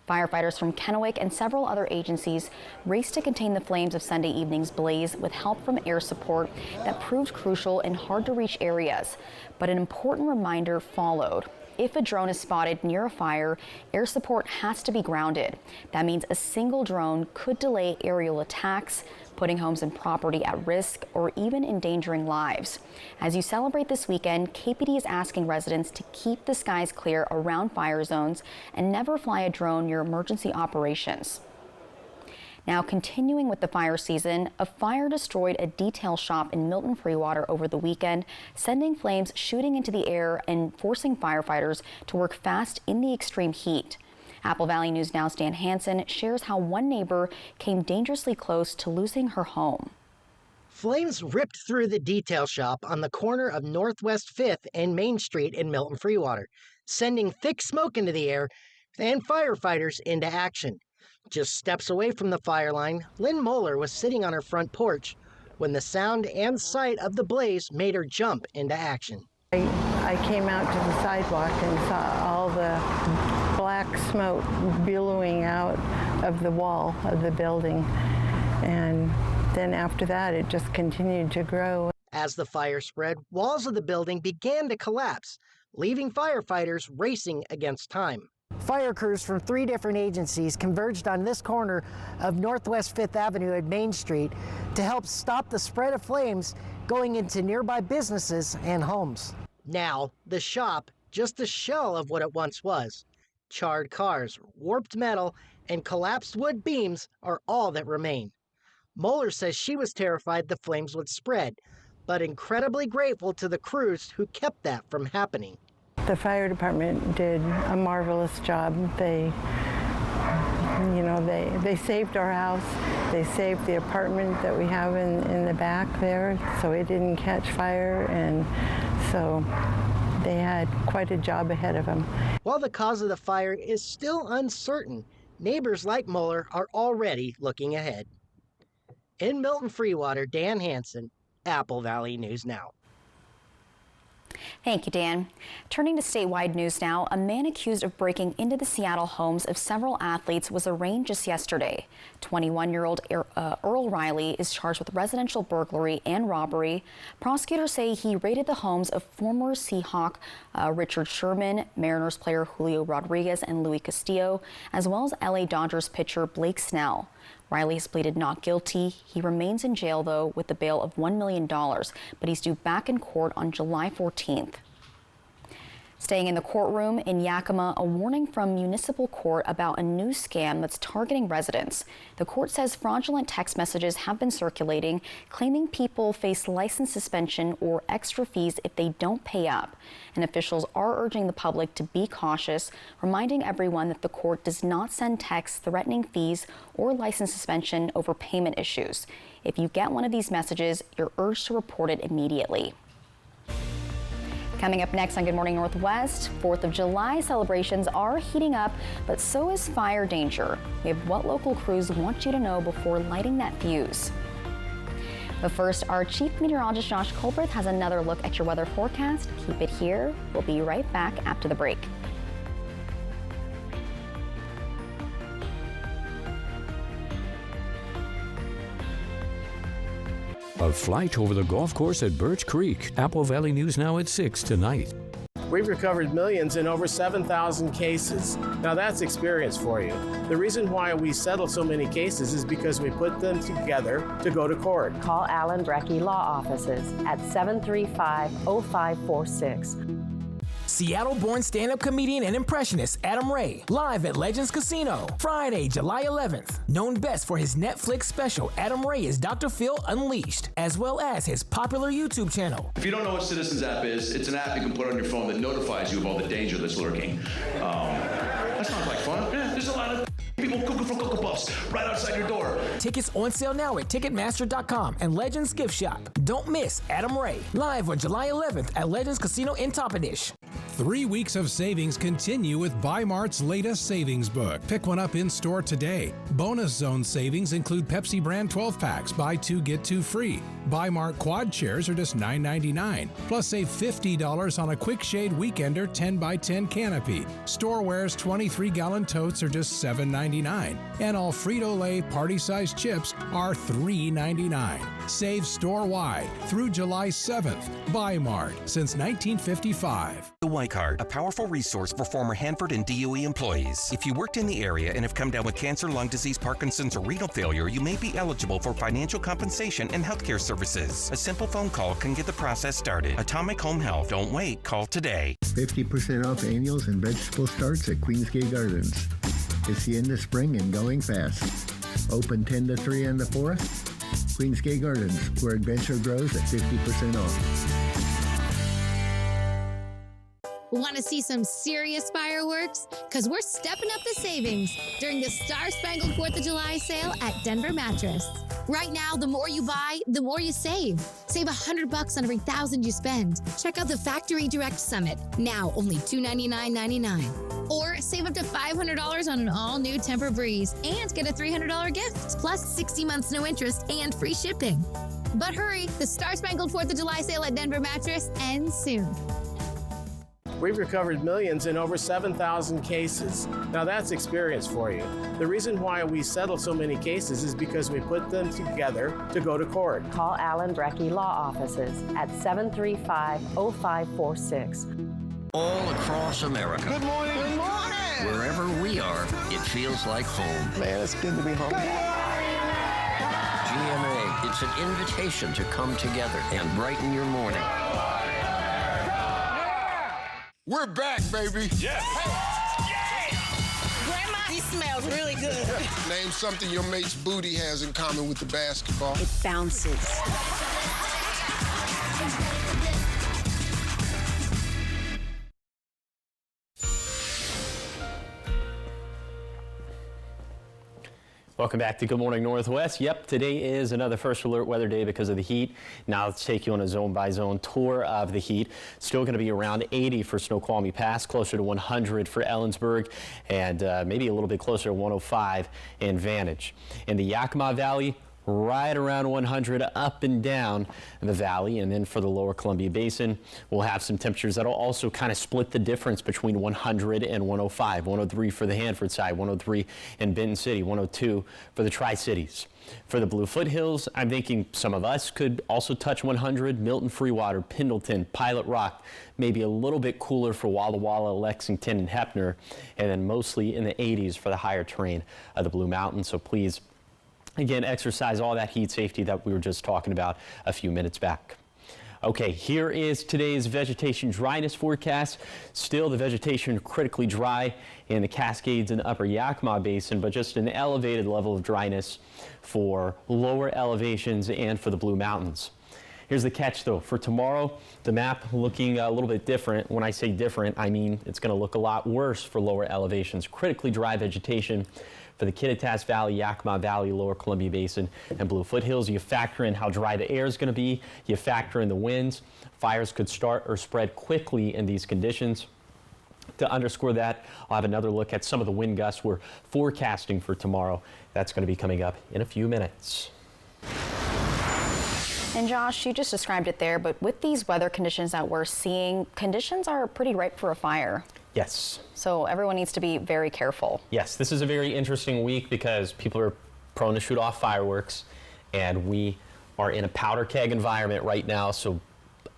S2: Firefighters from Kennewick and several other agencies raced to contain the flames of Sunday evening's blaze with help from air support that proved crucial in hard-to-reach areas. But an important reminder followed. If a drone is spotted near a fire, air support has to be grounded. That means a single drone could delay aerial attacks, putting homes and property at risk or even endangering lives. As you celebrate this weekend, KPD is asking residents to keep the skies clear around fire zones and never fly a drone near emergency operations. Now, continuing with the fire season, a fire destroyed a detail shop in Milton Freewater over the weekend, sending flames shooting into the air and forcing firefighters to work fast in the extreme heat. Apple Valley News Now's Dan Hansen shares how one neighbor came dangerously close to losing her home.
S8: Flames ripped through the detail shop on the corner of Northwest 5th and Main Street in Milton Freewater, sending thick smoke into the air and firefighters into action. Just steps away from the fire line, Lynn Moeller was sitting on her front porch when the sound and sight of the blaze made her jump into action.
S9: I came out to the sidewalk and saw all the black smoke billowing out of the wall of the building. And then after that, it just continued to grow.
S8: As the fire spread, walls of the building began to collapse, leaving firefighters racing against time. Fire crews from 3 different agencies converged on this corner of Northwest 5th Avenue and Main Street to help stop the spread of flames going into nearby businesses and homes. Now, the shop, just a shell of what it once was. Charred cars, warped metal, and collapsed wood beams are all that remain. Moeller says she was terrified the flames would spread, but incredibly grateful to the crews who kept that from happening.
S9: The fire department did a marvelous job. They saved our house. They saved the apartment that we have in the back there, so it didn't catch fire, and so they had quite a job ahead of them. While the cause of the fire is still uncertain, neighbors like Moeller are already looking ahead. In Milton Freewater, Dan Hansen, Apple Valley News Now.
S2: Thank you, Dan. Turning to statewide news now, a man accused of breaking into the Seattle homes of several athletes was arraigned just yesterday. 21-year-old Earl Riley is charged with residential burglary and robbery. Prosecutors say he raided the homes of former Seahawk Richard Sherman, Mariners player Julio Rodriguez, and Luis Castillo, as well as LA Dodgers pitcher Blake Snell. Riley has pleaded not guilty. He remains in jail, though, with a bail of $1 million, but he's due back in court on July 14th. Staying in the courtroom in Yakima, a warning from municipal court about a new scam that's targeting residents. The court says fraudulent text messages have been circulating, claiming people face license suspension or extra fees if they don't pay up. And officials are urging the public to be cautious, reminding everyone that the court does not send texts threatening fees or license suspension over payment issues. If you get one of these messages, you're urged to report it immediately. Coming up next on Good Morning Northwest, 4th of July celebrations are heating up, but so is fire danger. We have what local crews want you to know before lighting that fuse. But first, our Chief Meteorologist Josh Colbreth has another look at your weather forecast. Keep it here. We'll be right back after the break.
S22: A flight over the golf course at Birch Creek. Apple Valley News Now at 6 tonight.
S6: We've recovered millions in over 7,000 cases. Now that's experience for you. The reason why we settle so many cases is because we put them together to go to court.
S18: Call Allen Brecky Law Offices at 735-0546.
S10: Seattle-born stand-up comedian and impressionist Adam Ray, live at Legends Casino, Friday, July 11th. Known best for his Netflix special, Adam Ray is Dr. Phil Unleashed, as well as his popular YouTube channel.
S12: If you don't know what Citizens App is, it's an app you can put on your phone that notifies you of all the danger that's lurking. That sounds like fun. Yeah, there's a lot of people cooking for Cocoa Puffs right outside your door.
S10: Tickets on sale now at Ticketmaster.com and Legends Gift Shop. Don't miss Adam Ray, live on July 11th at Legends Casino in Toppenish.
S23: 3 weeks of savings continue with Bi-Mart's latest savings book. Pick one up in store today. Bonus zone savings include Pepsi brand 12 packs, buy 2 get 2 free. Bi-Mart quad chairs are just $9.99. Plus save $50 on a Quick Shade Weekender 10x10 canopy. Storeware's 23-gallon totes are just $7.99. And all Frito-Lay party-sized chips are $3.99. Save store-wide through July 7th. Bi-Mart since 1955.
S25: The Y Card, a powerful resource for former Hanford and DOE employees. If you worked in the area and have come down with cancer, lung disease, Parkinson's, or renal failure, you may be eligible for financial compensation and healthcare services. A simple phone call can get the process started. Atomic Home Health. Don't wait. Call today.
S26: 50% off annuals and vegetable starts at Queensgate Gardens. It's the end of spring and going fast. Open 10 to 3 on the 4th. Queensgate Gardens, where adventure grows at 50% off.
S27: Want to see some serious fireworks? Because we're stepping up the savings during the Star Spangled 4th of July sale at Denver Mattress. Right now, the more you buy, the more you save. Save $100 on every $1,000 you spend. Check out the Factory Direct Summit, now only $299.99. Or save up to $500 on an all-new Tempur-Breeze and get a $300 gift, plus 60 months no interest and free shipping. But hurry, the Star Spangled 4th of July sale at Denver Mattress ends soon.
S6: We've recovered millions in over 7,000 cases. Now that's experience for you. The reason why we settle so many cases is because we put them together to go to court.
S18: Call Allen Brecky Law Offices at 735-0546.
S28: All across America.
S18: Good morning. Good morning.
S28: Wherever we are, it feels like home.
S20: Man, it's good to be home.
S28: GMA, it's an invitation to come together and brighten your morning.
S29: We're back, baby.
S28: Yeah.
S29: Grandma,
S4: he smells really good.
S29: Name something your mate's booty has in common with the basketball.
S4: It bounces.
S1: Welcome back to Good Morning Northwest. Yep, today is another first alert weather day because of the heat. Now let's take you on a zone-by-zone tour of the heat. Still going to be around 80 for Snoqualmie Pass, closer to 100 for Ellensburg, and maybe a little bit closer to 105 in Vantage. In the Yakima Valley, right around 100 up and down the valley. And then for the lower Columbia Basin, we'll have some temperatures that'll also kind of split the difference between 100 and 105. 103 for the Hanford side, 103 in Benton City, 102 for the Tri-Cities. For the Blue Foothills, I'm thinking some of us could also touch 100. Milton, Freewater, Pendleton, Pilot Rock, maybe a little bit cooler for Walla Walla, Lexington, and Heppner, and then mostly in the 80s for the higher terrain of the Blue Mountains. So please, again, exercise all that heat safety that we were just talking about a few minutes back. Okay, here is today's vegetation dryness forecast. Still the vegetation critically dry in the Cascades and Upper Yakima Basin, but just an elevated level of dryness for lower elevations and for the Blue Mountains. Here's the catch, though. For tomorrow, the map looking a little bit different. When I say different, I mean it's going to look a lot worse for lower elevations. Critically dry vegetation for the Kittitas Valley, Yakima Valley, Lower Columbia Basin, and Blue Foothills. You factor in how dry the air is going to be. You factor in the winds. Fires could start or spread quickly in these conditions. To underscore that, I'll have another look at some of the wind gusts we're forecasting for tomorrow. That's going to be coming up in a few minutes.
S2: And Josh, you just described it there, but with these weather conditions that we're seeing, conditions are pretty ripe for a fire.
S1: Yes.
S2: So everyone needs to be very careful.
S1: Yes, this is a very interesting week because people are prone to shoot off fireworks, and we are in a powder keg environment right now. So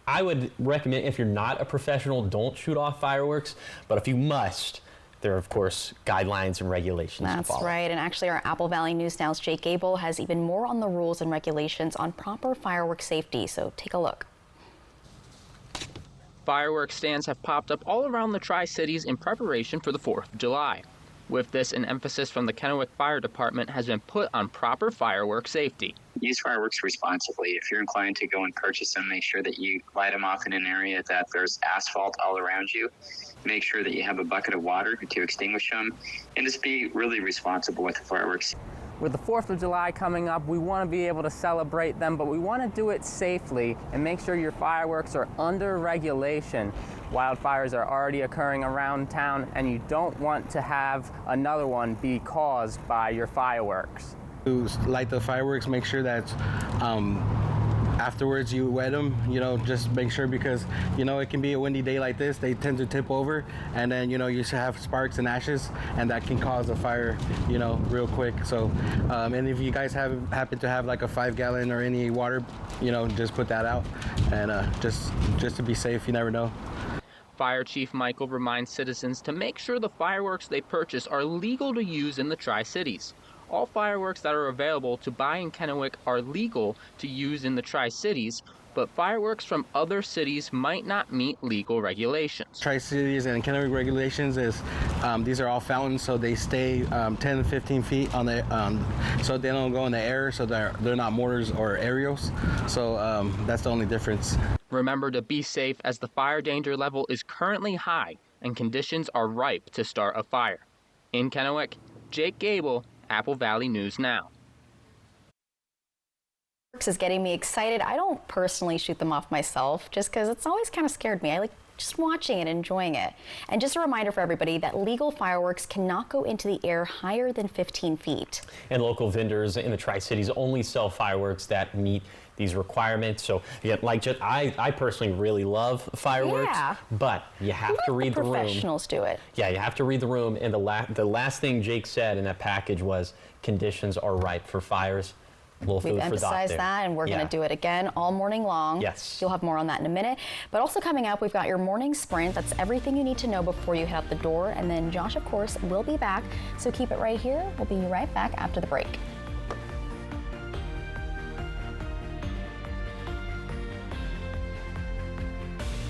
S1: I would recommend, if you're not a professional, don't shoot off fireworks, but if you must, there are, of course, guidelines and regulations to follow.
S2: That's right, and actually our Apple Valley News Now's Jake Gable has even more on the rules and regulations on proper firework safety, so take a look.
S3: Fireworks stands have popped up all around the Tri-Cities in preparation for the 4th of July. With this, an emphasis from the Kennewick Fire Department has been put on proper firework safety.
S7: Use fireworks responsibly. If you're inclined to go and purchase them, make sure that you light them off in an area that there's asphalt all around you. Make sure that you have a bucket of water to extinguish them, and just be really responsible with the fireworks.
S3: With the 4th of July coming up, we want to be able to celebrate them, but we want to do it safely and make sure your fireworks are under regulation. Wildfires are already occurring around town, and you don't want to have another one be caused by your fireworks.
S5: To light the fireworks, make sure that afterwards you wet them, just make sure, because it can be a windy day like this, they tend to tip over, and then you should have sparks and ashes, and that can cause a fire real quick. So and if you guys happen to have like a 5-gallon or any water, just put that out, and just to be safe, you never know.
S3: Fire Chief Michael reminds citizens to make sure the fireworks they purchase are legal to use in the Tri-Cities. All fireworks that are available to buy in Kennewick are legal to use in the Tri-Cities, but fireworks from other cities might not meet legal regulations.
S5: Tri-Cities and Kennewick regulations is these are all fountains, so they stay 10 to 15 feet on the so they don't go in the air, so they're not mortars or aerials. So that's the only difference.
S3: Remember to be safe, as the fire danger level is currently high and conditions are ripe to start a fire. In Kennewick, Jake Gable, Apple Valley News Now.
S2: Is getting me excited. I don't personally shoot them off myself just because it's always kind of scared me. I like just watching and enjoying it. And just a reminder for everybody that legal fireworks cannot go into the air higher than 15 feet.
S1: And local vendors in the Tri-Cities only sell fireworks that meet these requirements. So again, I personally really love fireworks, but you have to read the room.
S2: Professionals do it.
S1: Yeah, you have to read the room. And the last thing Jake said in that package was conditions are ripe for fires.
S2: We've emphasized that, and we're going to do it again all morning long.
S1: Yes.
S2: You'll have more on that in a minute. But also coming up, we've got your morning sprint. That's everything you need to know before you head out the door. And then Josh, of course, will be back. So keep it right here. We'll be right back after the break.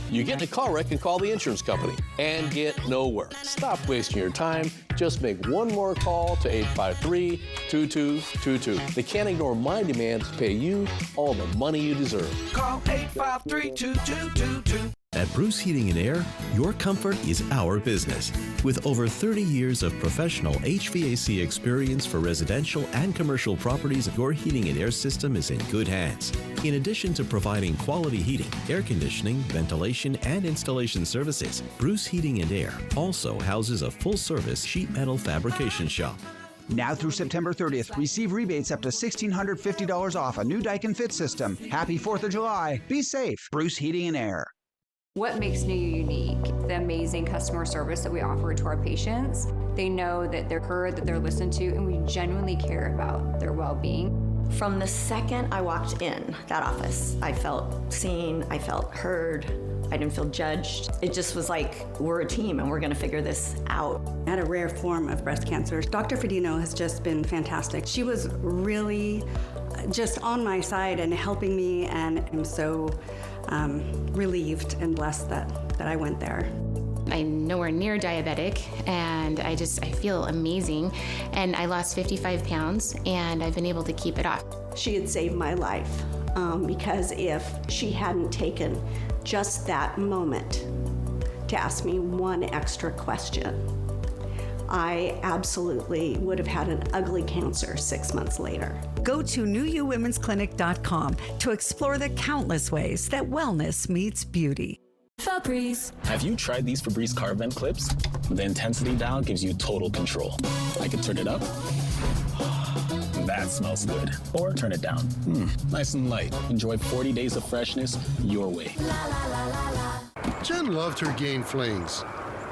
S11: You get in a car wreck and call the insurance company and get nowhere. Stop wasting your time. Just make one more call to 853-2222. They can't ignore my demand to pay you all the money you deserve.
S13: Call 853-2222.
S14: At Bruce Heating and Air, your comfort is our business. With over 30 years of professional HVAC experience for residential and commercial properties, your heating and air system is in good hands. In addition to providing quality heating, air conditioning, ventilation, and installation services, Bruce Heating and Air also houses a full-service sheet metal fabrication shop.
S15: Now through September 30th, receive rebates up to $1,650 off a new Daikin Fit system. Happy 4th of July. Be safe. Bruce Heating and Air.
S16: What makes NIU unique? The amazing customer service that we offer to our patients. They know that they're heard, that they're listened to, and we genuinely care about their well-being.
S17: From the second I walked in that office, I felt seen, I felt heard, I didn't feel judged. It just was like, we're a team and we're gonna figure this out.
S19: I had a rare form of breast cancer. Dr. Fedino has just been fantastic. She was really just on my side and helping me, and I'm so relieved and blessed that I went there.
S30: I'm nowhere near diabetic, and I feel amazing. And I lost 55 pounds, and I've been able to keep it off.
S31: She had saved my life.
S8: because if she hadn't taken just that moment to ask me one extra question, I absolutely would have had an ugly cancer 6 months later.
S9: Go to newuwomensclinic.com to explore the countless ways that wellness meets beauty.
S10: Febreze. Have you tried these Febreze Carb Vent clips? The intensity dial gives you total control. I can turn it up. That smells good. Or turn it down. Nice and light. Enjoy 40 days of freshness your way.
S12: Jen loved her Gain flings.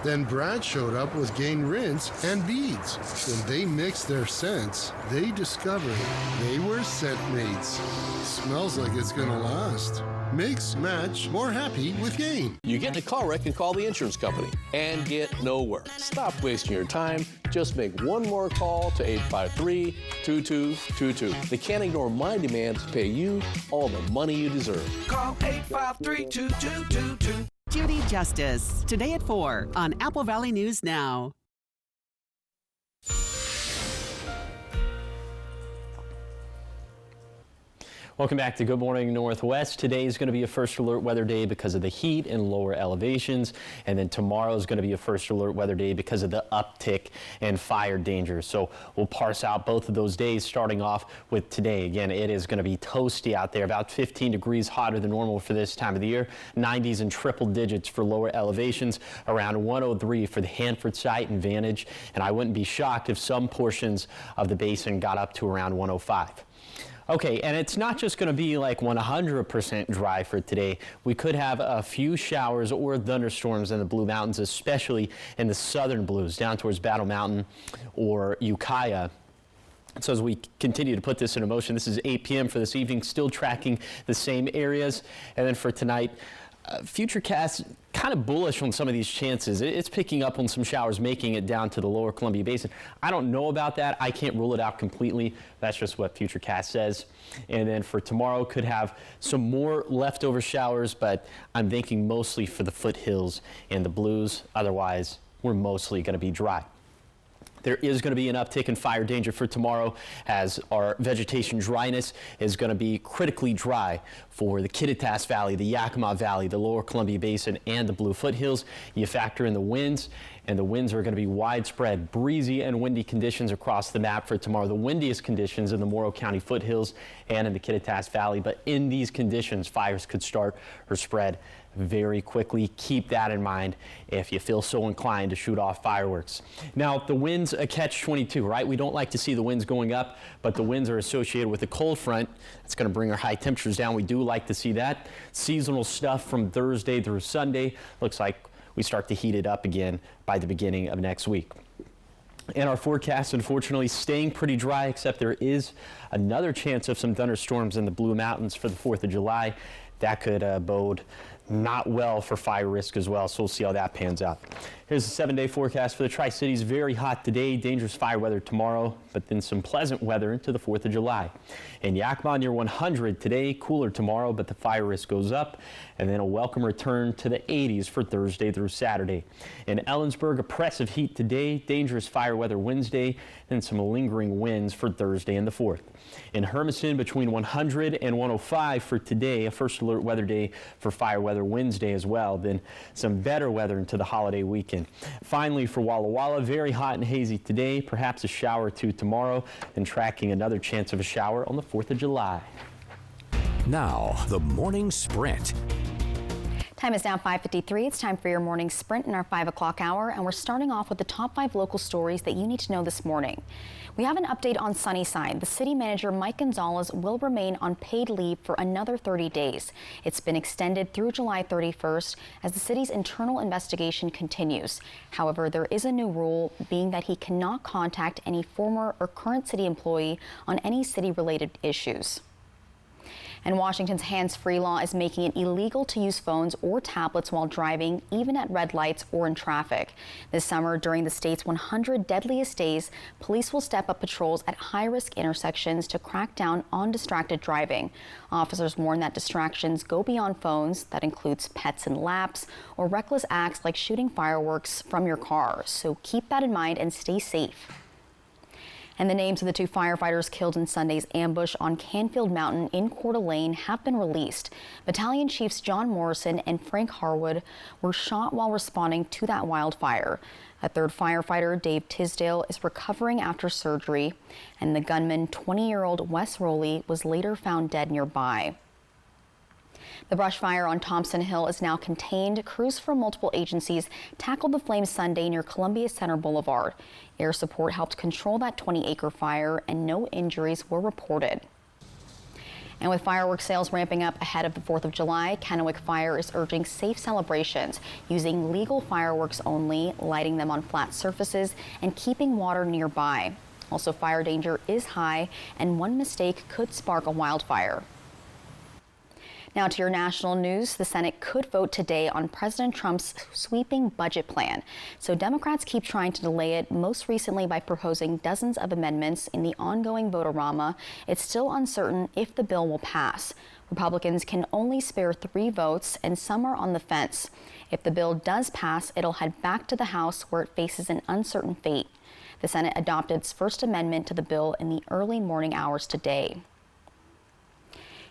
S12: Then Brad showed up with Gain rinse and beads. When they mixed their scents, they discovered they were scent mates. Smells like it's gonna last. Mix, match, more happy with Gain.
S11: You get in a car wreck and call the insurance company and get nowhere. Stop wasting your time. Just make one more call to 853-2222. They can't ignore my demands to pay you all the money you deserve.
S13: Call 853-2222.
S21: Judy Justice, today at 4 on Apple Valley News Now.
S1: Welcome back to Good Morning Northwest. Today is going to be a first alert weather day because of the heat and lower elevations. And then tomorrow is going to be a first alert weather day because of the uptick in fire danger. So we'll parse out both of those days, starting off with today. Again, it is going to be toasty out there, about 15 degrees hotter than normal for this time of the year. 90s and triple digits for lower elevations, around 103 for the Hanford site and Vantage. And I wouldn't be shocked if some portions of the basin got up to around 105. Okay, and it's not just going to be like 100% dry for today. We could have a few showers or thunderstorms in the Blue Mountains, especially in the southern Blues, down towards Battle Mountain or Ukiah. So as we continue to put this into motion, this is 8 p.m. for this evening, still tracking the same areas. And then for tonight, Futurecast kind of bullish on some of these chances. It's picking up on some showers, making it down to the lower Columbia Basin. I don't know about that. I can't rule it out completely. That's just what Futurecast says. And then for tomorrow, could have some more leftover showers, but I'm thinking mostly for the foothills and the Blues. Otherwise, we're mostly going to be dry. There is going to be an uptick in fire danger for tomorrow, as our vegetation dryness is going to be critically dry for the Kittitas Valley, the Yakima Valley, the lower Columbia Basin, and the Blue Foothills. You factor in the winds, and the winds are going to be widespread, breezy and windy conditions across the map for tomorrow. The windiest conditions in the Morrow County foothills and in the Kittitas Valley. But in these conditions, fires could start or spread very quickly. Keep that in mind if you feel so inclined to shoot off fireworks. Now, the winds a catch-22, right? We don't like to see the winds going up, but the winds are associated with a cold front. That's going to bring our high temperatures down. We do like to see that. Seasonal stuff from Thursday through Sunday. Looks like we start to heat it up again by the beginning of next week. And our forecast, unfortunately, staying pretty dry, except there is another chance of some thunderstorms in the Blue Mountains for the 4th of July. That could bode not well for fire risk as well, so we'll see how that pans out. Here's the 7-day forecast for the Tri-Cities. Very hot today, dangerous fire weather tomorrow, but then some pleasant weather into the 4th of July. In Yakima, near 100 today, cooler tomorrow, but the fire risk goes up, and then a welcome return to the 80s for Thursday through Saturday. In Ellensburg, oppressive heat today, dangerous fire weather Wednesday, and some lingering winds for Thursday and the 4th. In Hermiston, between 100 and 105 for today, a first alert weather day for fire weather Wednesday as well, then some better weather into the holiday weekend. Finally, for Walla Walla, very hot and hazy today, perhaps a shower or two tomorrow, and tracking another chance of a shower on the 4th of July.
S22: Now, the morning sprint.
S2: Time is now 5:53. It's time for your morning sprint in our 5 o'clock hour, and we're starting off with the top 5 local stories that you need to know this morning. We have an update on Sunnyside. The city manager, Mike Gonzalez, will remain on paid leave for another 30 days. It's been extended through July 31st as the city's internal investigation continues. However, there is a new rule, being that he cannot contact any former or current city employee on any city-related issues. And Washington's hands-free law is making it illegal to use phones or tablets while driving, even at red lights or in traffic. This summer, during the state's 100 deadliest days, police will step up patrols at high-risk intersections to crack down on distracted driving. Officers warn that distractions go beyond phones. That includes pets in laps or reckless acts like shooting fireworks from your car. So keep that in mind and stay safe. And the names of the 2 firefighters killed in Sunday's ambush on Canfield Mountain in Coeur d'Alene have been released. Battalion Chiefs John Morrison and Frank Harwood were shot while responding to that wildfire. A 3rd firefighter, Dave Tisdale, is recovering after surgery, and the gunman, 20-year-old Wes Rowley, was later found dead nearby. The brush fire on Thompson Hill is now contained. Crews from multiple agencies tackled the flames Sunday near Columbia Center Boulevard. Air support helped control that 20-acre fire, and no injuries were reported. And with fireworks sales ramping up ahead of the 4th of July, Kennewick Fire is urging safe celebrations, using legal fireworks only, lighting them on flat surfaces, and keeping water nearby. Also, fire danger is high, and one mistake could spark a wildfire. Now to your national news. The Senate could vote today on President Trump's sweeping budget plan. So Democrats keep trying to delay it, most recently by proposing dozens of amendments in the ongoing vote-a-rama. It's still uncertain if the bill will pass. Republicans can only spare 3 votes, and some are on the fence. If the bill does pass, it'll head back to the House, where it faces an uncertain fate. The Senate adopted its first amendment to the bill in the early morning hours today.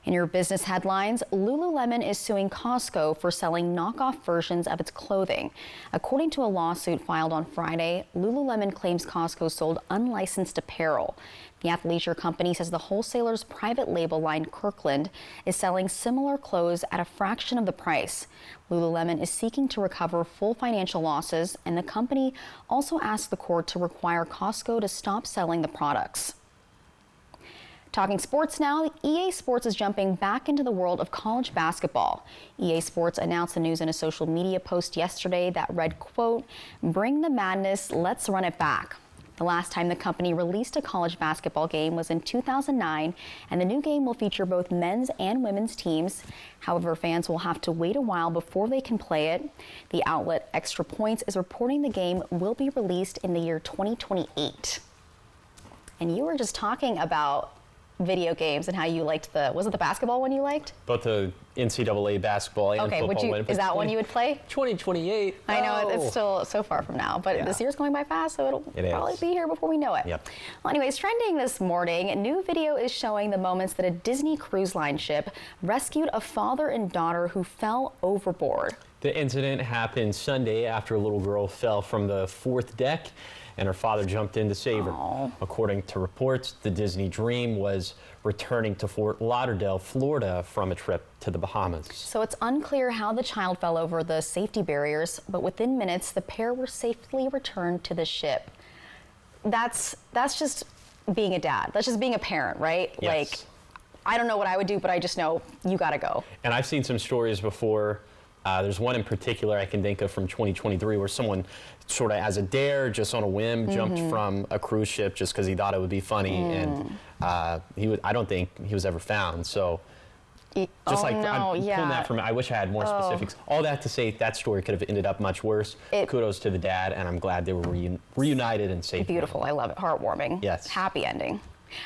S2: In your business headlines, Lululemon is suing Costco for selling knockoff versions of its clothing. According to a lawsuit filed on Friday, Lululemon claims Costco sold unlicensed apparel. The athleisure company says the wholesaler's private label line, Kirkland, is selling similar clothes at a fraction of the price. Lululemon is seeking to recover full financial losses, and the company also asked the court to require Costco to stop selling the products. Talking sports now, EA Sports is jumping back into the world of college basketball. EA Sports announced the news in a social media post yesterday that read, quote, "Bring the madness, let's run it back." The last time the company released a college basketball game was in 2009, and the new game will feature both men's and women's teams. However, fans will have to wait a while before they can play it. The outlet Extra Points is reporting the game will be released in the year 2028. And you were just talking about video games and how you liked was it the basketball one you liked?
S1: Both the NCAA basketball and football.
S2: Is that one you would play?
S1: 2028.
S2: I know it's still so far from now, but this year's going by fast, so it'll probably be here before we know it.
S1: Yep.
S2: Well, anyways, trending this morning, a new video is showing the moments that a Disney Cruise Line ship rescued a father and daughter who fell overboard.
S1: The incident happened Sunday after a little girl fell from the 4th deck, and her father jumped in to save her. According to reports, the Disney Dream was returning to Fort Lauderdale, Florida from a trip to the Bahamas.
S2: So it's unclear how the child fell over the safety barriers, but within minutes, the pair were safely returned to the ship. That's just being a dad. That's just being a parent, right?
S1: Yes.
S2: Like, I don't know what I would do, but I just know you gotta go.
S1: And I've seen some stories before. There's one in particular I can think of from 2023 where someone sort of as a dare, just on a whim, jumped from a cruise ship just because he thought it would be funny, and I don't think he was ever found. So I'm pulling that from, I wish I had more specifics. All that to say, that story could have ended up much worse. Kudos to the dad, and I'm glad they were reunited and safe.
S2: Beautiful, I love it, heartwarming.
S1: Yes.
S2: Happy ending.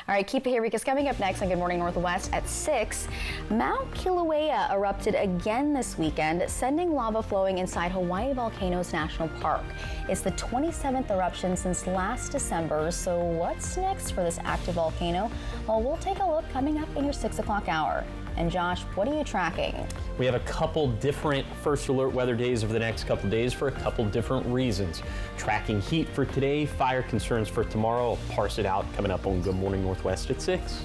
S2: All right, keep it here because coming up next on Good Morning Northwest at 6, Mount Kilauea erupted again this weekend, sending lava flowing inside Hawaii Volcanoes National Park. It's the 27th eruption since last December, so what's next for this active volcano? Well, we'll take a look coming up in your 6 o'clock hour. And Josh, what are you tracking?
S1: We have a couple different first alert weather days over the next couple days for a couple different reasons. Tracking heat for today, fire concerns for tomorrow. I'll parse it out coming up on Good Morning Northwest at 6.